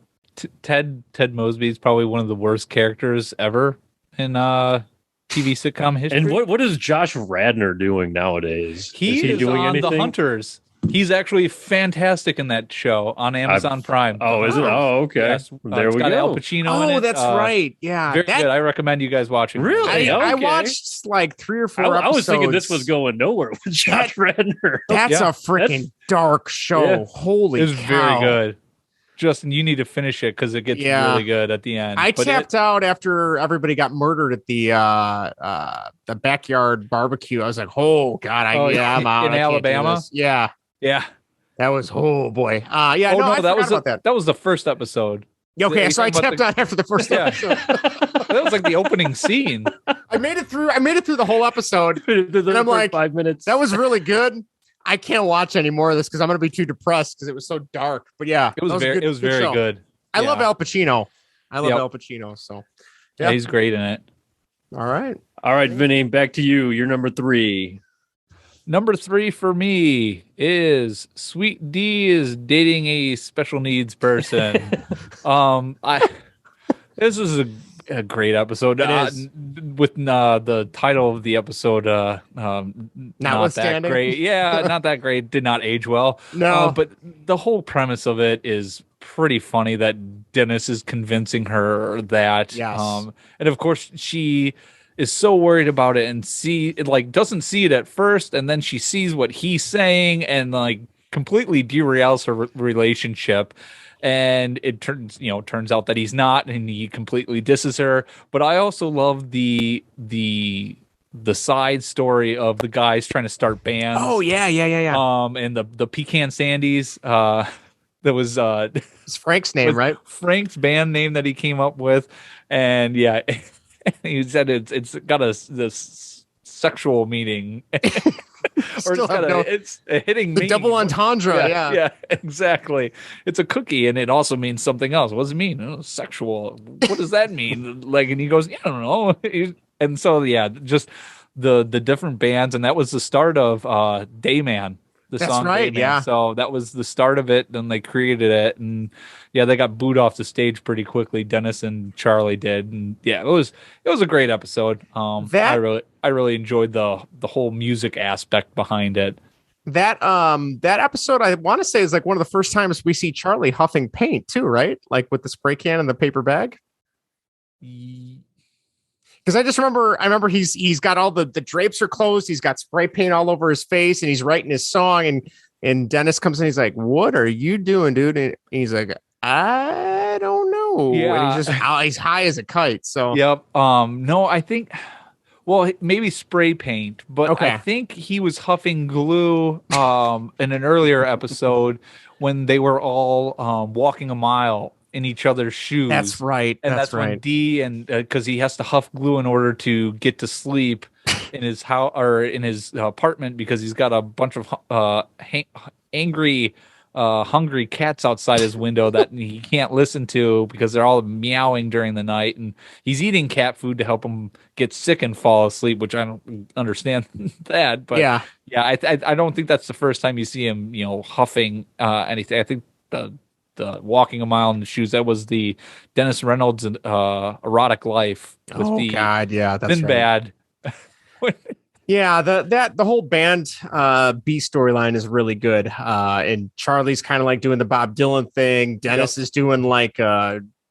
Ted Mosby is probably one of the worst characters ever in TV sitcom history. And what is Josh Radnor doing nowadays? Is he doing on anything? The Hunters. He's actually fantastic in that show on Amazon Prime. Oh, is it? Oh, okay. Yes. There we got go. Al Pacino in it. Oh, that's right. Yeah. Very good. I recommend you guys watching. Really? I watched like 3 or 4 episodes. I was thinking this was going nowhere with Josh Radnor. That's a freaking dark show. Yeah. Holy cow. It was very good. Justin, you need to finish it because it gets really good at the end. I tapped out after everybody got murdered at the backyard barbecue. I was like, oh God, I'm out. In Alabama. Yeah. That was boy. I forgot that was the first episode. Okay, so I tapped out after the first episode. That was like the opening scene. I made it through the whole episode. And I'm like, 5 minutes. That was really good. I can't watch any more of this because I'm going to be too depressed because it was so dark. But yeah, it was very good. I love Al Pacino. Al Pacino. So yeah, he's great in it. All right, Vinny, back to you. You're number 3. Number 3 for me is Sweet D is dating a special needs person. This is a great episode. With the title of the episode, not that great. Yeah, not that great. Did not age well. No, but the whole premise of it is pretty funny. That Dennis is convincing her that. Yes. And of course she is so worried about it and doesn't see it at first, and then she sees what he's saying and like completely derails her relationship. And it turns out that he's not, and he completely disses her. But I also love the side story of the guys trying to start bands. Oh yeah. And the Pecan Sandies. That was it's Frank's name, right? Frank's band name that he came up with, and yeah. He said it's got this sexual meaning, or it's a hitting the meaning. Double entendre. Yeah, exactly. It's a cookie, and it also means something else. What does it mean? Oh, sexual. What does that mean? Like, and he goes, I don't know. And so just the different bands, and that was the start of Dayman. That's song right. Dayman. Yeah. So that was the start of it. Then they created it, and they got booed off the stage pretty quickly. Dennis and Charlie did, and it was a great episode. I really enjoyed the whole music aspect behind it. That episode, I want to say, is like one of the first times we see Charlie huffing paint too, right? Like with the spray can and the paper bag. Because I remember he's got all the drapes are closed. He's got spray paint all over his face, and he's writing his song. And Dennis comes in. He's like, "What are you doing, dude?" And he's like, "I don't know." Yeah, and he's high as a kite. So yep. No, I think. Well, maybe spray paint, but okay. I think he was huffing glue in an earlier episode when they were all walking a mile in each other's shoes. That's right. And that's when D, and because he has to huff glue in order to get to sleep in his house or in his apartment, because he's got a bunch of angry, hungry cats outside his window that he can't listen to because they're all meowing during the night, and he's eating cat food to help him get sick and fall asleep, which I don't understand that. But yeah, I don't think that's the first time you see him, huffing anything. I think the walking a mile in the shoes, that was the Dennis Reynolds erotic life with that's Sinbad. Right. Yeah, the whole band B storyline is really good. And Charlie's kind of like doing the Bob Dylan thing. Dennis is doing like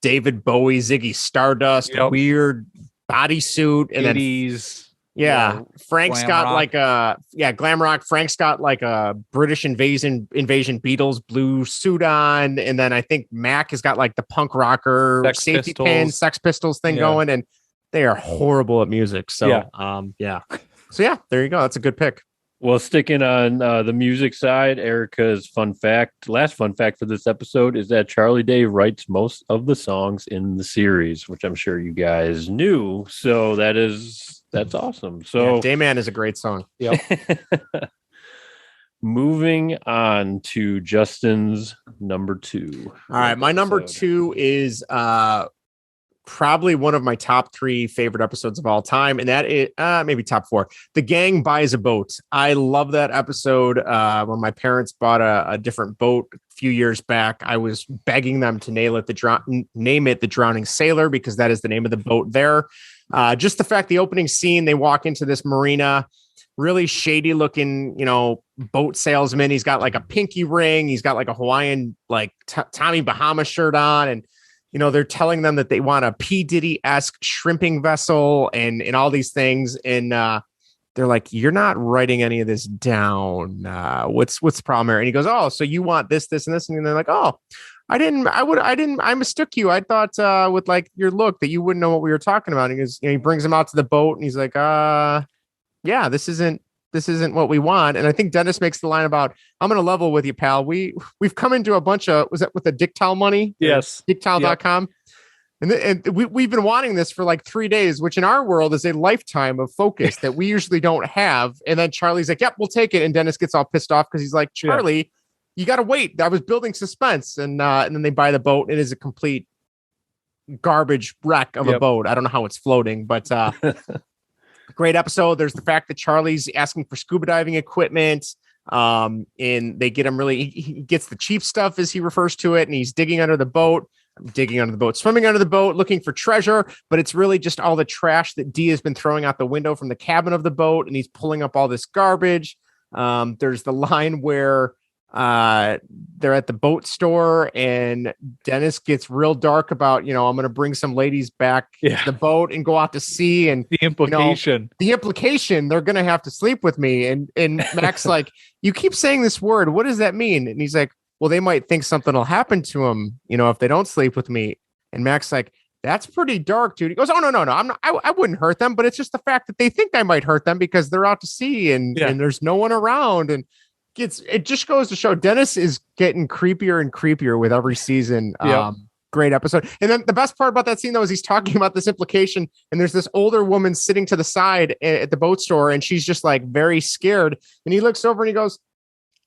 David Bowie, Ziggy Stardust, weird bodysuit, and 80s. Then Frank's got like glam rock. Frank's got like a British invasion Beatles blue suit on, and then I think Mac has got like the punk rocker safety pin Sex Pistols thing going, and they are horrible at music. So So yeah, there you go. That's a good pick. Well, sticking on the music side, Erica's last fun fact for this episode is that Charlie Day writes most of the songs in the series, which I'm sure you guys knew. So that's awesome. So Dayman is a great song. Yep. Moving on to Justin's number 2. All right, my number 2 is probably one of my top 3 favorite episodes of all time, and that is maybe top 4. The Gang Buys a Boat. I love that episode. When my parents bought a different boat a few years back, I was begging them to name it the Drowning Sailor, because that is the name of the boat there. Just the fact, the opening scene, they walk into this marina, really shady looking, boat salesman. He's got like a pinky ring. He's got like a Hawaiian, like Tommy Bahama shirt on. And, they're telling them that they want a P. Diddy-esque shrimping vessel and all these things. And they're like, "You're not writing any of this down. What's the problem here?" And he goes, "Oh, so you want this, this, and this." And they're like, "Oh, I mistook you. I thought with like your look that you wouldn't know what we were talking about. He brings him out to the boat and he's like, yeah, this isn't what we want. And I think Dennis makes the line about, I'm going to level with you, pal. We've come into a bunch of, was that with the dick towel money? Yes. Dicktowel.com. And we've been wanting this for like 3 days, which in our world is a lifetime of focus that we usually don't have. And then Charlie's like, yep, we'll take it. And Dennis gets all pissed off because he's like, Charlie, you got to wait. I was building suspense. And then they buy the boat. It is a complete garbage wreck of a boat. I don't know how it's floating, but great episode. There's the fact that Charlie's asking for scuba diving equipment. And they get him he gets the cheap stuff as he refers to it. And he's swimming under the boat, looking for treasure, but it's really just all the trash that Dee has been throwing out the window from the cabin of the boat. And he's pulling up all this garbage. There's the line where they're at the boat store and Dennis gets real dark about, I'm going to bring some ladies back to the boat and go out to sea. And the implication, they're going to have to sleep with me. And Mac's like, you keep saying this word. What does that mean? And he's like, well, they might think something will happen to them, if they don't sleep with me. And Mac's like, that's pretty dark, dude. He goes, oh, no. I wouldn't hurt them, but it's just the fact that they think I might hurt them because they're out to sea and there's no one around. And it just goes to show Dennis is getting creepier and creepier with every season. Great episode. And then the best part about that scene, though, is he's talking about this implication. And there's this older woman sitting to the side at the boat store. And she's just like very scared. And he looks over and he goes,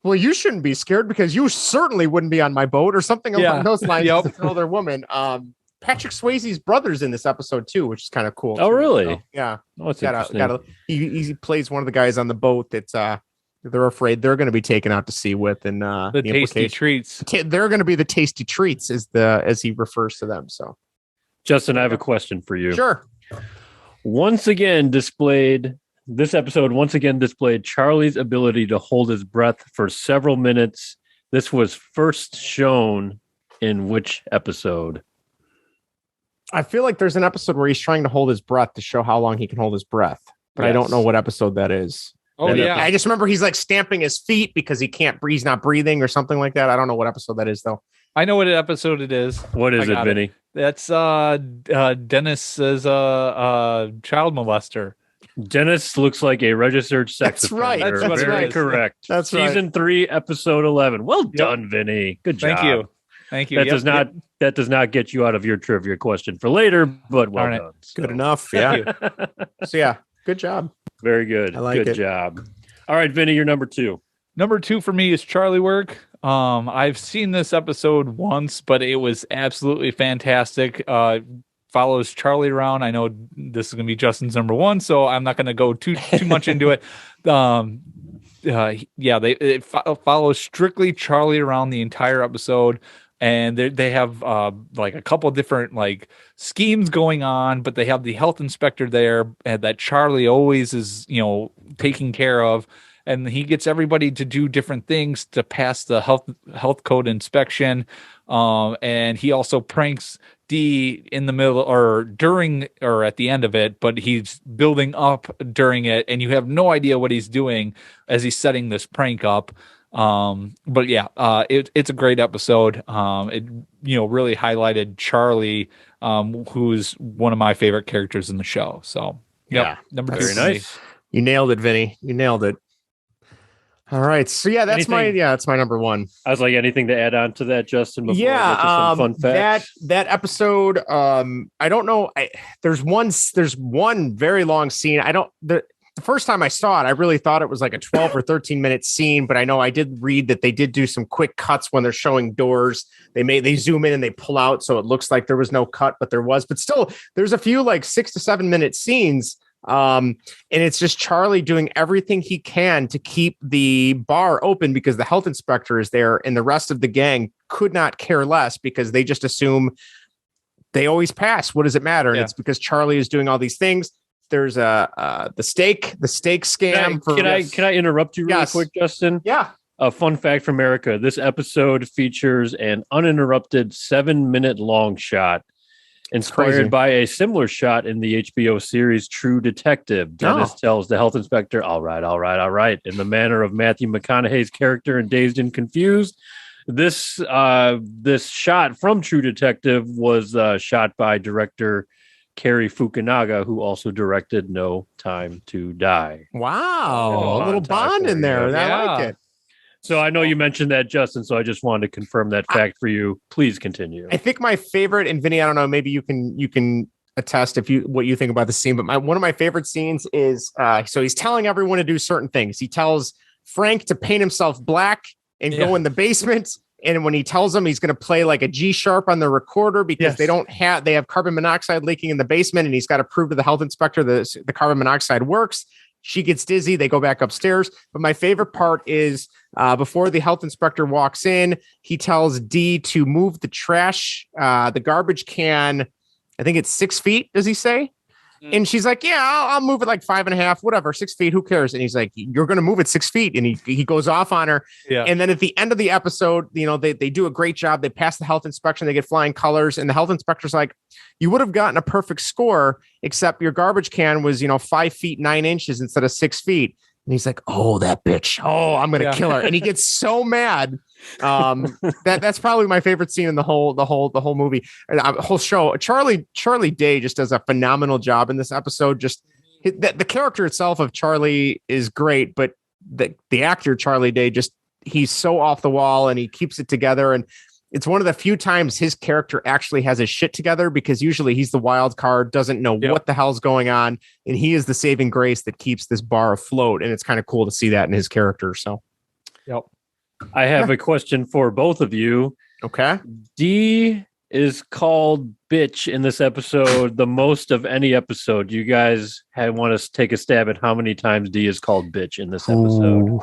well, you shouldn't be scared because you certainly wouldn't be on my boat or something along those lines. It's an older woman. Patrick Swayze's brother's in this episode, too, which is kind of cool. Oh, really? So, yeah. Oh, it's interesting. He plays one of the guys on the boat that's they're afraid they're going to be taken out to sea with, and the tasty treats. They're going to be the tasty treats, as he refers to them. So, Justin, I have a question for you. Sure. This episode once again displayed Charlie's ability to hold his breath for several minutes. This was first shown in which episode? I feel like there's an episode where he's trying to hold his breath to show how long he can hold his breath, but I don't know what episode that is. Oh, yeah. I just remember he's like stamping his feet because he can't breathe, he's not breathing or something like that. I don't know what episode that is, though. I know what episode it is. What is it, Vinny? That's Dennis as a child molester. Dennis looks like a registered sex That's offender. Right. That's Very right. correct. That's Season 3, episode 11. Well done, Vinny. Good job. Thank you. That does not get you out of your trivia question for later, but well done. So. Good enough. Yeah. So good job. Very good. I like it. Good job. All right, Vinny, you're number 2. Number 2 for me is Charlie Work. I've seen this episode once, but it was absolutely fantastic. Follows Charlie around. I know this is going to be Justin's number 1, so I'm not going to go too much into it. It follows strictly Charlie around the entire episode, and they have like a couple different like schemes going on, but they have the health inspector there that Charlie always is taking care of. And he gets everybody to do different things to pass the health code inspection. And he also pranks Dee in the middle or during or at the end of it, but he's building up during it. And you have no idea what he's doing as he's setting this prank up. It's a great episode. It really highlighted Charlie, who's one of my favorite characters in the show. So number 2. Very nice. You nailed it, Vinny. You nailed it. All right. So that's my number 1. I was like, anything to add on to that, Justin? Before I get to some fun facts? That episode, I don't know. There's one very long scene. The first time I saw it, I really thought it was like a 12 or 13 minute scene, but I know I did read that they did do some quick cuts when they're showing doors. They zoom in and they pull out. So it looks like there was no cut, but there was, but still there's a few like 6 to 7 minute scenes. And it's just Charlie doing everything he can to keep the bar open because the health inspector is there and the rest of the gang could not care less because they just assume they always pass. What does it matter? And it's because Charlie is doing all these things. There's the steak scam. Can I interrupt you really quick, Justin? Yeah. A fun fact from America. This episode features an uninterrupted 7-minute long shot inspired by a similar shot in the HBO series True Detective. Dennis tells the health inspector, all right, in the manner of Matthew McConaughey's character in Dazed and Confused. This shot from True Detective was shot by director Cary Fukunaga, who also directed No Time to Die. Wow, a little bond in there. I like it. So I know you mentioned that, Justin, so I just wanted to confirm that fact for you. Please continue. I think my favorite, and Vinny, I don't know, maybe you can attest what you think about the scene, but one of my favorite scenes is so he's telling everyone to do certain things. He tells Frank to paint himself black and go in the basement. And when he tells them he's going to play like a G sharp on the recorder because they have carbon monoxide leaking in the basement, and he's got to prove to the health inspector that the carbon monoxide works. She gets dizzy. They go back upstairs. But my favorite part is before the health inspector walks in, he tells Dee to move the trash, the garbage can. I think it's 6 feet. Does he say? And she's like, yeah, I'll move it like 5.5, whatever, 6 feet. Who cares? And he's like, you're going to move it 6 feet. And he goes off on her. Yeah. And then at the end of the episode, they do a great job. They pass the health inspection. They get flying colors. And the health inspector's like, you would have gotten a perfect score, except your garbage can was, 5 feet, 9 inches instead of 6 feet. And he's like, oh, that bitch. Oh, I'm going to kill her. And he gets so mad. That's probably my favorite scene in the whole movie, whole show. Charlie Day just does a phenomenal job in this episode. Just the character itself of Charlie is great, but the actor Charlie Day, he's so off the wall and he keeps it together. And it's one of the few times his character actually has his shit together, because usually he's the wild card, doesn't know what the hell's going on. And he is the saving grace that keeps this bar afloat. And it's kind of cool to see that in his character. So, I have a question for both of you. Okay. Dee is called bitch in this episode the most of any episode. You guys want to take a stab at how many times Dee is called bitch in this episode?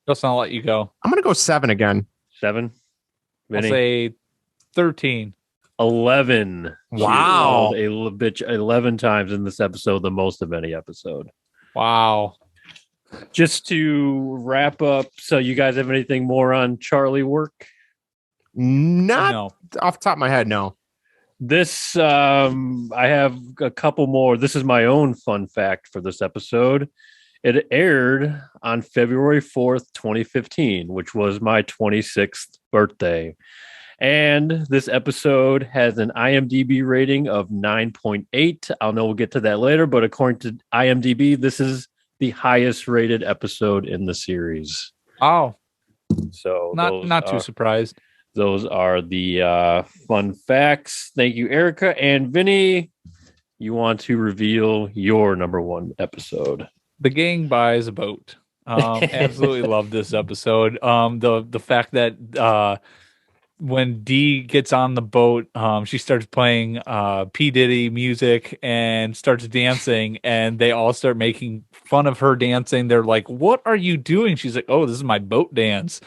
Justin, I'll let you go. I'm going to go 7 again. 7? Vinnie? I'll say 13. 11. Wow. A bitch 11 times in this episode, the most of any episode. Wow. Just to wrap up, so you guys have anything more on Charlie work? Not off the top of my head, no. This, I have a couple more. This is my own fun fact for this episode. It aired on February 4th, 2015, which was my 26th birthday. And this episode has an IMDb rating of 9.8. I'll know we'll get to that later, but according to IMDb, this is the highest rated episode in the series. Oh, so not too surprised. Those are the fun facts. Thank you, Erica. And Vinny, you want to reveal your number 1 episode? The gang buys a boat. Absolutely love this episode. The fact that when Dee gets on the boat, she starts playing P. Diddy music and starts dancing, and they all start making fun of her dancing. They're like, what are you doing? She's like, oh, this is my boat dance.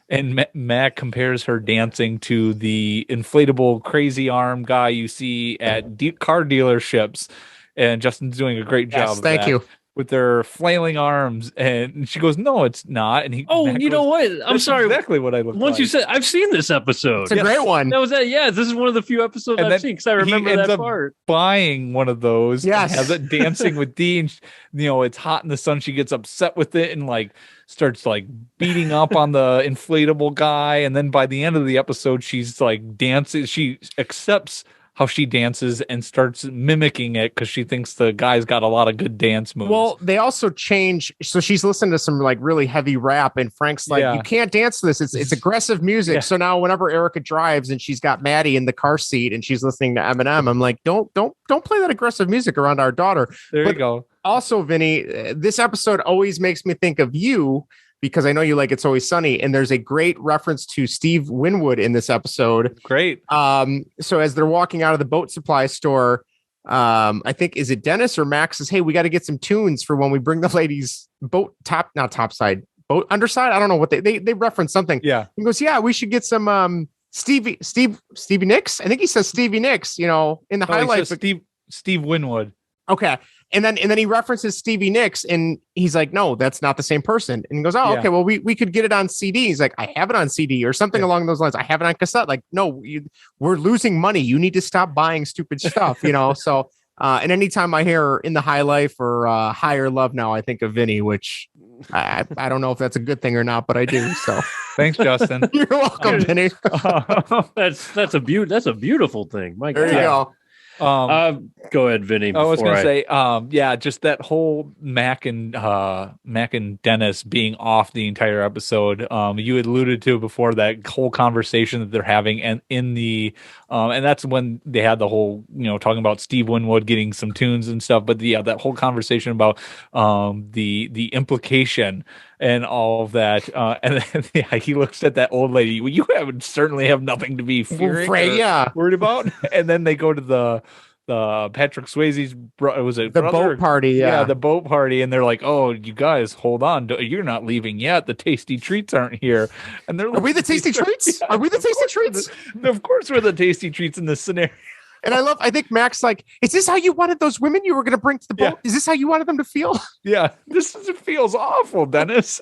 And Mac compares her dancing to the inflatable crazy arm guy you see at car dealerships. And Justin's doing a great job. Thank you. With their flailing arms, and she goes, "No, it's not." And know what? I'm sorry. Exactly what I look. Once you said, I've seen this episode. It's a great one. That was that. Yeah, this is one of the few episodes I've seen because I remember that part. Buying one of those. Yes, has it dancing with Dean. It's hot in the sun. She gets upset with it and starts beating up on the inflatable guy. And then by the end of the episode, she's dancing. She accepts how she dances and starts mimicking it because she thinks the guy's got a lot of good dance moves. Well, they also change. So she's listening to some really heavy rap, and Frank's like, you can't dance to this. It's aggressive music. Yeah. So now whenever Erica drives and she's got Maddie in the car seat and she's listening to Eminem, I'm like, don't play that aggressive music around our daughter. You go. Also, Vinny, this episode always makes me think of you, because I know you like It's Always Sunny, and there's a great reference to Steve Winwood in this episode. Great. So as they're walking out of the boat supply store, I think, is it Dennis or Max says, hey, we got to get some tunes for when we bring the ladies boat boat underside. I don't know what they reference something. Yeah. He goes, yeah, we should get some Stevie Nicks. I think he says Stevie Nicks, in the highlights. Steve Winwood. Okay. And then he references Stevie Nicks, and he's like, no, that's not the same person. And he goes, okay, well, we could get it on CD. He's like, I have it on CD or something along those lines. I have it on cassette. Like, no, we're losing money. You need to stop buying stupid stuff, So, and anytime I hear In the High Life or Higher Love Now, I think of Vinny, which I don't know if that's a good thing or not, but I do. So Thanks, Justin. you're welcome, Vinny. That's a beautiful thing. My There God. you go. Go ahead, Vinny. I was before going to say, just that whole Mac and Dennis being off the entire episode. You had alluded to before that whole conversation that they're having, and in the, and that's when they had the whole, talking about Steve Winwood getting some tunes and stuff. But that whole conversation about the implication and all of that, and then he looks at that old lady. Well, you certainly have nothing to be fearing, worried about. And then they go to the Patrick Swayze's boat party, yeah, the boat party, and they're like, "Oh, you guys, hold on, you're not leaving yet. The tasty treats aren't here." And they're like, "Are we the tasty treats? Are we the tasty treats?" Of course, we're the tasty treats in this scenario. And I think Mac's like, "Is this how you wanted those women you were going to bring to the boat? Is this how you wanted them to feel?" Yeah, it feels awful, Dennis.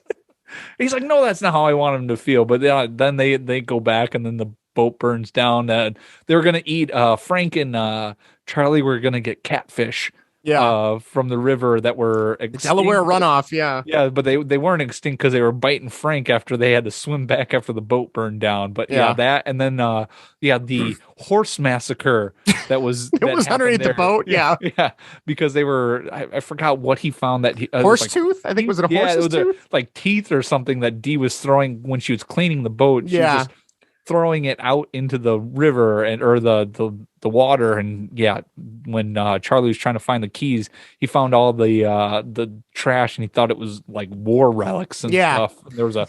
He's like, "No, that's not how I want them to feel." But then they go back, and then the boat burns down. They're going to eat. Frank and Charlie were going to get catfish. From the river that were extinct. Delaware runoff. Yeah, but they weren't extinct because they were biting Frank after they had to swim back after the boat burned down. But that, and then the horse massacre that was it was underneath the boat. Yeah, because they were. I forgot what he found that horse tooth. I think was it a horse's tooth? Like teeth or something that Dee was throwing when she was cleaning the boat. She was just throwing it out into the river or the water, and when Charlie was trying to find the keys, he found all the trash, and he thought it was like war relics and stuff. There was a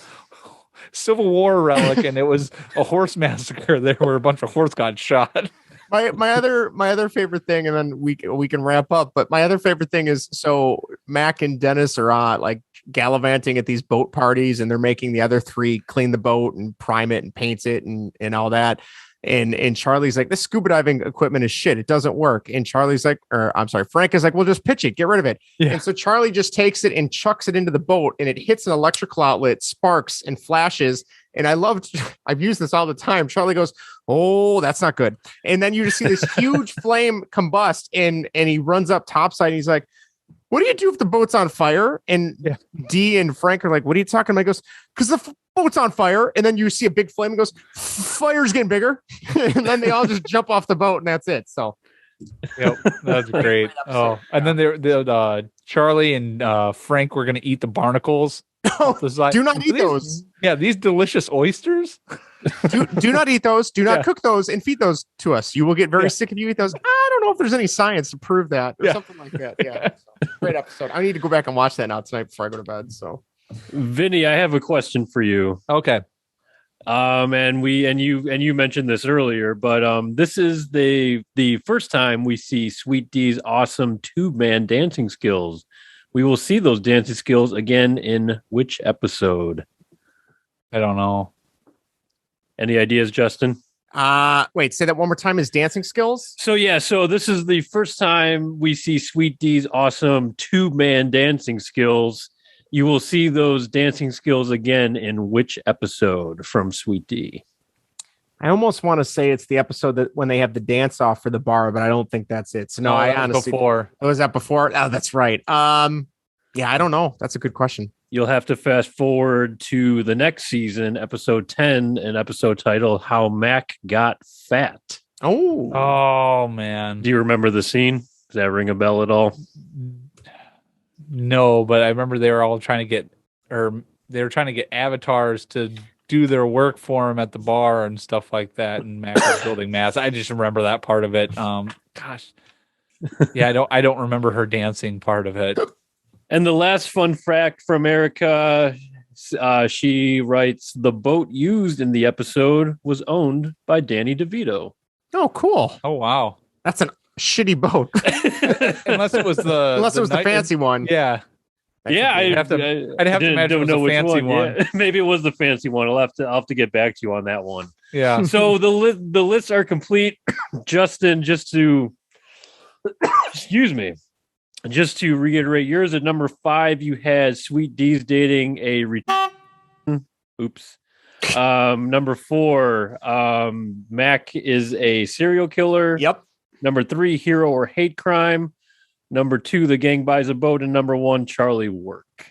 Civil War relic, and it was a horse massacre there where a bunch of horse got shot. My other favorite thing, and then we can wrap up. But my other favorite thing is, so Mac and Dennis are on like gallivanting at these boat parties, and they're making the other three clean the boat and prime it and paint it and all that. And Charlie's like, "This scuba diving equipment is shit. It doesn't work." And Charlie's like, Frank is like, "Well, just pitch it, get rid of it." Yeah. And so Charlie just takes it and chucks it into the boat, and it hits an electrical outlet, sparks and flashes. And I've used this all the time. Charlie goes, "Oh, that's not good." And then you just see this huge flame combust, and he runs up topside, and he's like, "What do you do if the boat's on fire?" And Dee and Frank are like, "What are you talking about?" He goes, "Because the boat's on fire." And then you see a big flame and goes, "Fire's getting bigger." And then they all just jump off the boat, and that's it. So that's great. And then Charlie and Frank were going to eat the barnacles. Do not eat those. Yeah, these delicious oysters. do not eat those. Do not cook those and feed those to us. You will get very sick if you eat those. I don't know if there's any science to prove that or something like that. Yeah, so, great episode. I need to go back and watch that now tonight before I go to bed. So, Vinny, I have a question for you. Okay. And you mentioned this earlier, but this is the first time we see Sweet Dee's awesome tube-man dancing skills. We will see those dancing skills again in which episode? I don't know. Any ideas, Justin? Wait, say that one more time. His dancing skills? So this is the first time we see Sweet Dee's awesome tube-man dancing skills. You will see those dancing skills again in which episode from Sweet Dee? I almost want to say it's the episode that when they have the dance off for the bar, but I don't think that's it. So I honestly was that before? Oh, that's right. I don't know. That's a good question. You'll have to fast forward to the next season, episode 10, an episode titled "How Mac Got Fat." Oh man. Do you remember the scene? Does that ring a bell at all? No, but I remember they were trying to get avatars to do their work for him at the bar and stuff like that, and Mac was building mass. I just remember that part of it. Gosh. Yeah, I don't remember her dancing part of it. And the last fun fact from Erica, she writes, the boat used in the episode was owned by Danny DeVito. Oh, cool. Oh, wow. That's a shitty boat. Unless it was the fancy one. Yeah. I'd have to imagine it was the fancy one. Yeah. Maybe it was the fancy one. I'll have to get back to you on that one. Yeah. So the lists are complete. Justin, just to excuse me. Just to reiterate, yours at number 5, you had Sweet Dee's dating a oops. Number 4, Mac is a serial killer. Yep. Number 3, hero or hate crime. Number 2, the gang buys a boat, and number 1, Charlie work.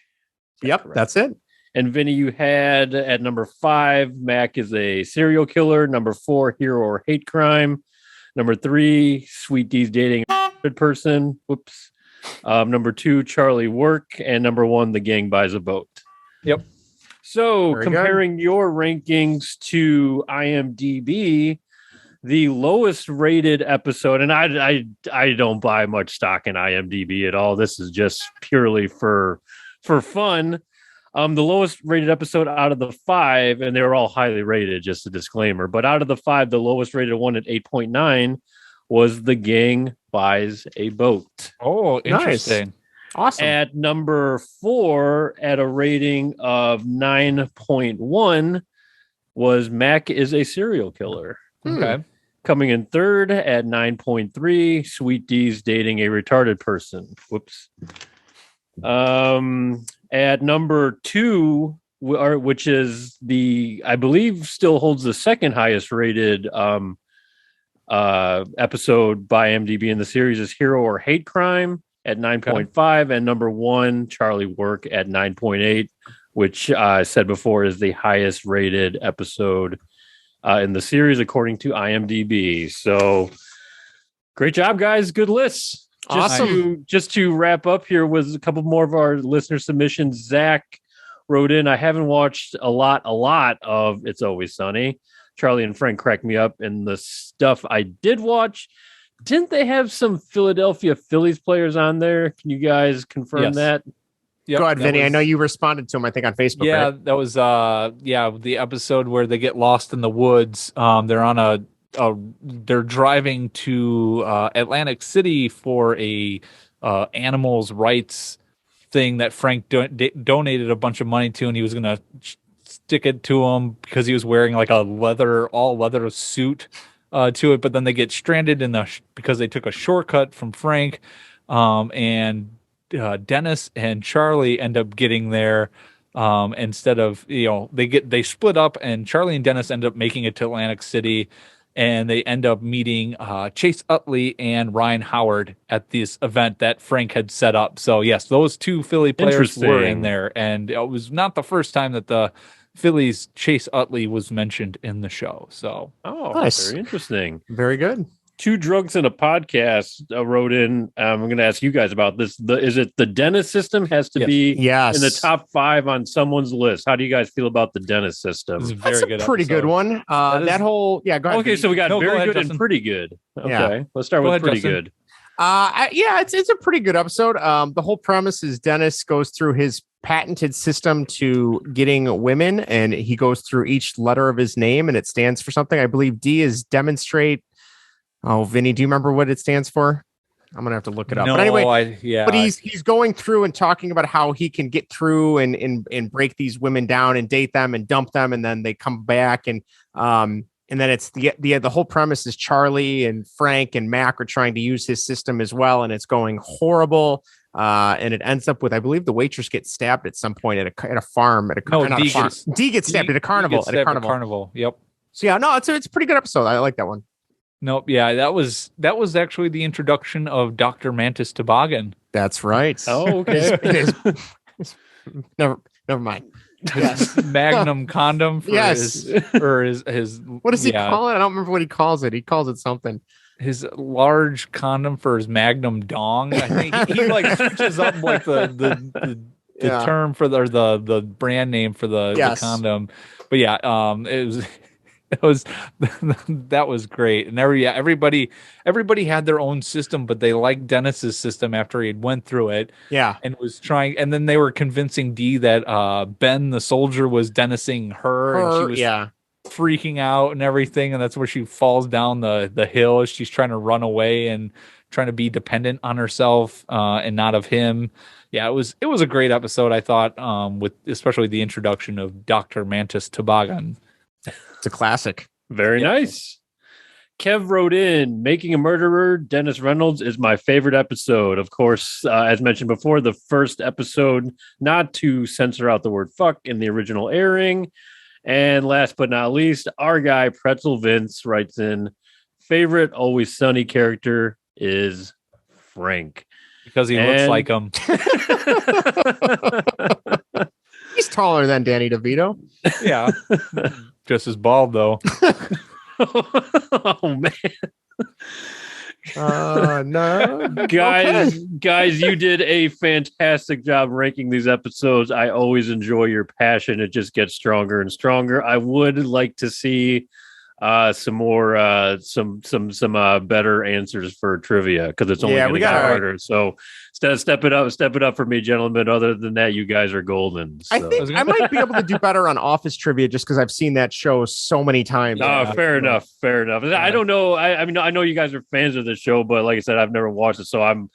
Yep, that's it. And Vinny, you had at number 5, Mac is a serial killer. Number 4, hero or hate crime. Number 3, Sweet D's dating a person. Whoops. Number 2, Charlie work. And number 1, the gang buys a boat. Yep. So Very comparing your rankings to IMDb, the lowest rated episode, and I don't buy much stock in IMDb at all. This is just purely for fun. The lowest rated episode out of the 5, and they were all highly rated, just a disclaimer, but out of the 5, the lowest rated one at 8.9 was The Gang Buys a Boat. Oh, interesting. Nice. Awesome. At number 4, at a rating of 9.1, was Mac is a Serial Killer. Okay. Coming in third at 9.3, Sweet D's dating a retarded person. Whoops. At number 2, which is I believe still holds the second highest rated episode by IMDb in the series, is Hero or Hate Crime at 9.5, and number 1, Charlie Work at 9.8, which I said before is the highest rated episode in the series according to IMDb. So great job, guys. Good lists. Awesome. Just to wrap up here with a couple more of our listener submissions. Zach wrote in, I haven't watched a lot of It's Always Sunny. Charlie and Frank cracked me up. And the stuff I did watch, didn't they have some Philadelphia Phillies players on there? Can you guys confirm that? Yep, go ahead, Vinny. I know you responded to him, I think, on Facebook. Yeah, right? that was the episode where they get lost in the woods. They're on they're driving to Atlantic City for a animals rights thing that Frank donated a bunch of money to, and he was gonna stick it to him because he was wearing like a all leather suit to it. But then they get stranded because they took a shortcut from Frank, and Dennis and Charlie end up getting there. Instead of, they split up, and Charlie and Dennis end up making it to Atlantic City. And they end up meeting Chase Utley and Ryan Howard at this event that Frank had set up. So, yes, those two Philly players were in there. And it was not the first time that the Phillies' Chase Utley was mentioned in the show. So, nice. Very interesting. Very good. Two Drugs in a Podcast wrote in. I'm going to ask you guys about this. Is it the Dennis system has to be in the top 5 on someone's list? How do you guys feel about the Dennis system? That's a pretty good one. Go ahead. Okay, so we got very good and pretty good. Okay, let's start with pretty good. It's a pretty good episode. The whole premise is Dennis goes through his patented system to getting women, and he goes through each letter of his name, and it stands for something. I believe D is demonstrate. Oh, Vinny, do you remember what it stands for? I'm gonna have to look it up. No, but anyway, but he's going through and talking about how he can get through and break these women down and date them and dump them, and then they come back and then it's the whole premise is Charlie and Frank and Mac are trying to use his system as well, and it's going horrible. And it ends up with, I believe, the waitress gets stabbed at some point at a farm D gets stabbed at a carnival. At a carnival. Yep. So yeah, it's a pretty good episode. I like that one. Nope. Yeah, that was actually the introduction of Dr. Mantis Toboggan. That's right. Oh, okay. It is. Never mind. Yes. Magnum condom for his what does he call it? I don't remember what he calls it. He calls it something. His large condom for his Magnum dong. I think he like switches up like the term for the brand name for the condom. But yeah, that was great. And everybody had their own system, but they liked Dennis's system after he had went through it. Yeah. And was trying, and then they were convincing Dee that Ben the soldier was Dennising her, and she was freaking out and everything, and that's where she falls down the hill as she's trying to run away and trying to be dependent on herself and not of him. Yeah, it was a great episode, I thought, with especially the introduction of Dr. Mantis Toboggan. It's a classic. Very nice. Kev wrote in, Making a Murderer, Dennis Reynolds is my favorite episode. Of course, as mentioned before, the first episode not to censor out the word fuck in the original airing. And last but not least, our guy Pretzel Vince writes in, favorite Always Sunny character is Frank. Because he looks like him. He's taller than Danny DeVito. Yeah. Just as bald, though. Oh, man. No. Guys, you did a fantastic job ranking these episodes. I always enjoy your passion. It just gets stronger and stronger. I would like to see some more some better answers for trivia, because it's only going to get harder. So step it up for me, gentlemen. Other than that, you guys are golden. So. I think I might be able to do better on Office trivia just because I've seen that show so many times. Fair enough. Yeah. I don't know. I mean, I know you guys are fans of the show, but like I said, I've never watched it, so I'm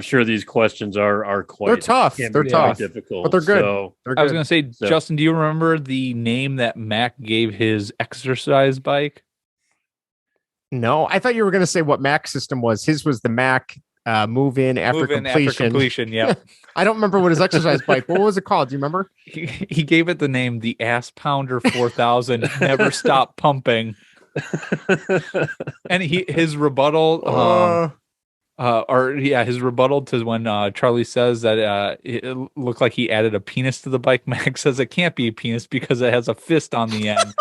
sure these questions are quite. They're tough. They're tough, difficult, but they're good. So, I was going to say, Justin, do you remember the name that Mac gave his exercise bike? No, I thought you were going to say what Mac system was. His was the Mac move in after completion. Yeah. I don't remember what his exercise bike. What was it called? Do you remember? He gave it the name the Ass Pounder 4000. Never stop pumping. And his rebuttal. His rebuttal to when Charlie says that it looked like he added a penis to the bike. Max says it can't be a penis because it has a fist on the end.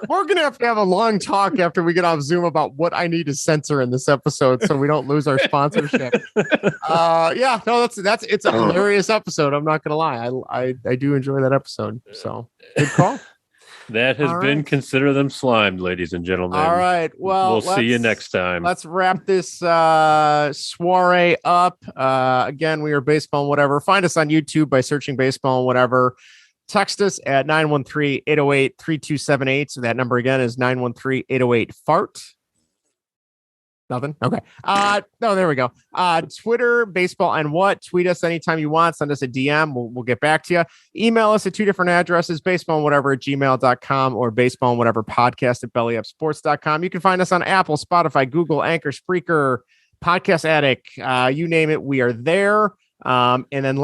We're gonna have to have a long talk after we get off Zoom about what I need to censor in this episode so we don't lose our sponsorship. It's a hilarious episode. I'm not gonna lie. I do enjoy that episode. So good call. That has been Consider Them Slimed, ladies and gentlemen. All right. Well, we'll see you next time. Let's wrap this soiree up. Again, we are Baseball and Whatever. Find us on YouTube by searching Baseball and Whatever. Text us at 913-808-3278. So that number again is 913-808-FART. Nothing? Okay. No, there we go. Twitter, Baseball and What. Tweet us anytime you want. Send us a DM. We'll get back to you. Email us at two different addresses, baseballandwhatever@gmail.com or baseballandwhateverpodcast@bellyupsports.com. You can find us on Apple, Spotify, Google, Anchor, Spreaker, Podcast Addict. You name it, we are there. And then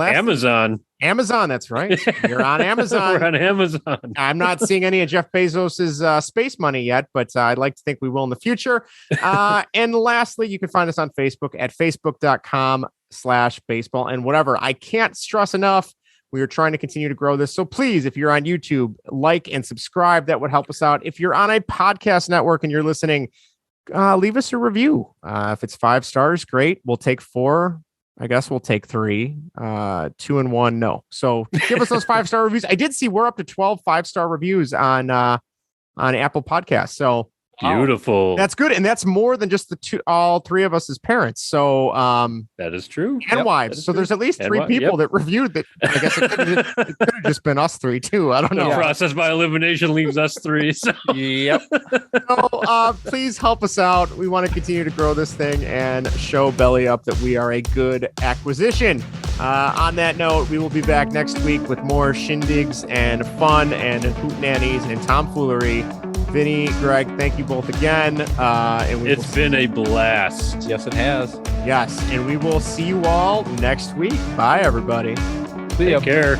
Amazon, that's right. You're on Amazon. We're on Amazon. I'm not seeing any of Jeff Bezos's space money yet, but I'd like to think we will in the future. And lastly, you can find us on Facebook at facebook.com/baseball and whatever. I can't stress enough. We are trying to continue to grow this. So please, if you're on YouTube, like and subscribe. That would help us out. If you're on a podcast network and you're listening, leave us a review. If it's 5 stars, great. We'll take 4. I guess we'll take 3, 2 and 1. No. So give us those 5-star reviews. I did see we're up to 12 5-star reviews on Apple Podcasts. So beautiful. That's good. And that's more than just all 3 of us as parents. So that is true. And wives. So there's at least 3 people that reviewed that. I guess it could have just been us 3 too. I don't know. The process by elimination leaves us 3. So. Yep. So please help us out. We want to continue to grow this thing and show Belly Up that we are a good acquisition. On that note, we will be back next week with more shindigs and fun and hootenannies and tomfoolery. Vinny, Greg, thank you both again. And it's been a blast. Yes, it has. Yes, and we will see you all next week. Bye, everybody. Take care.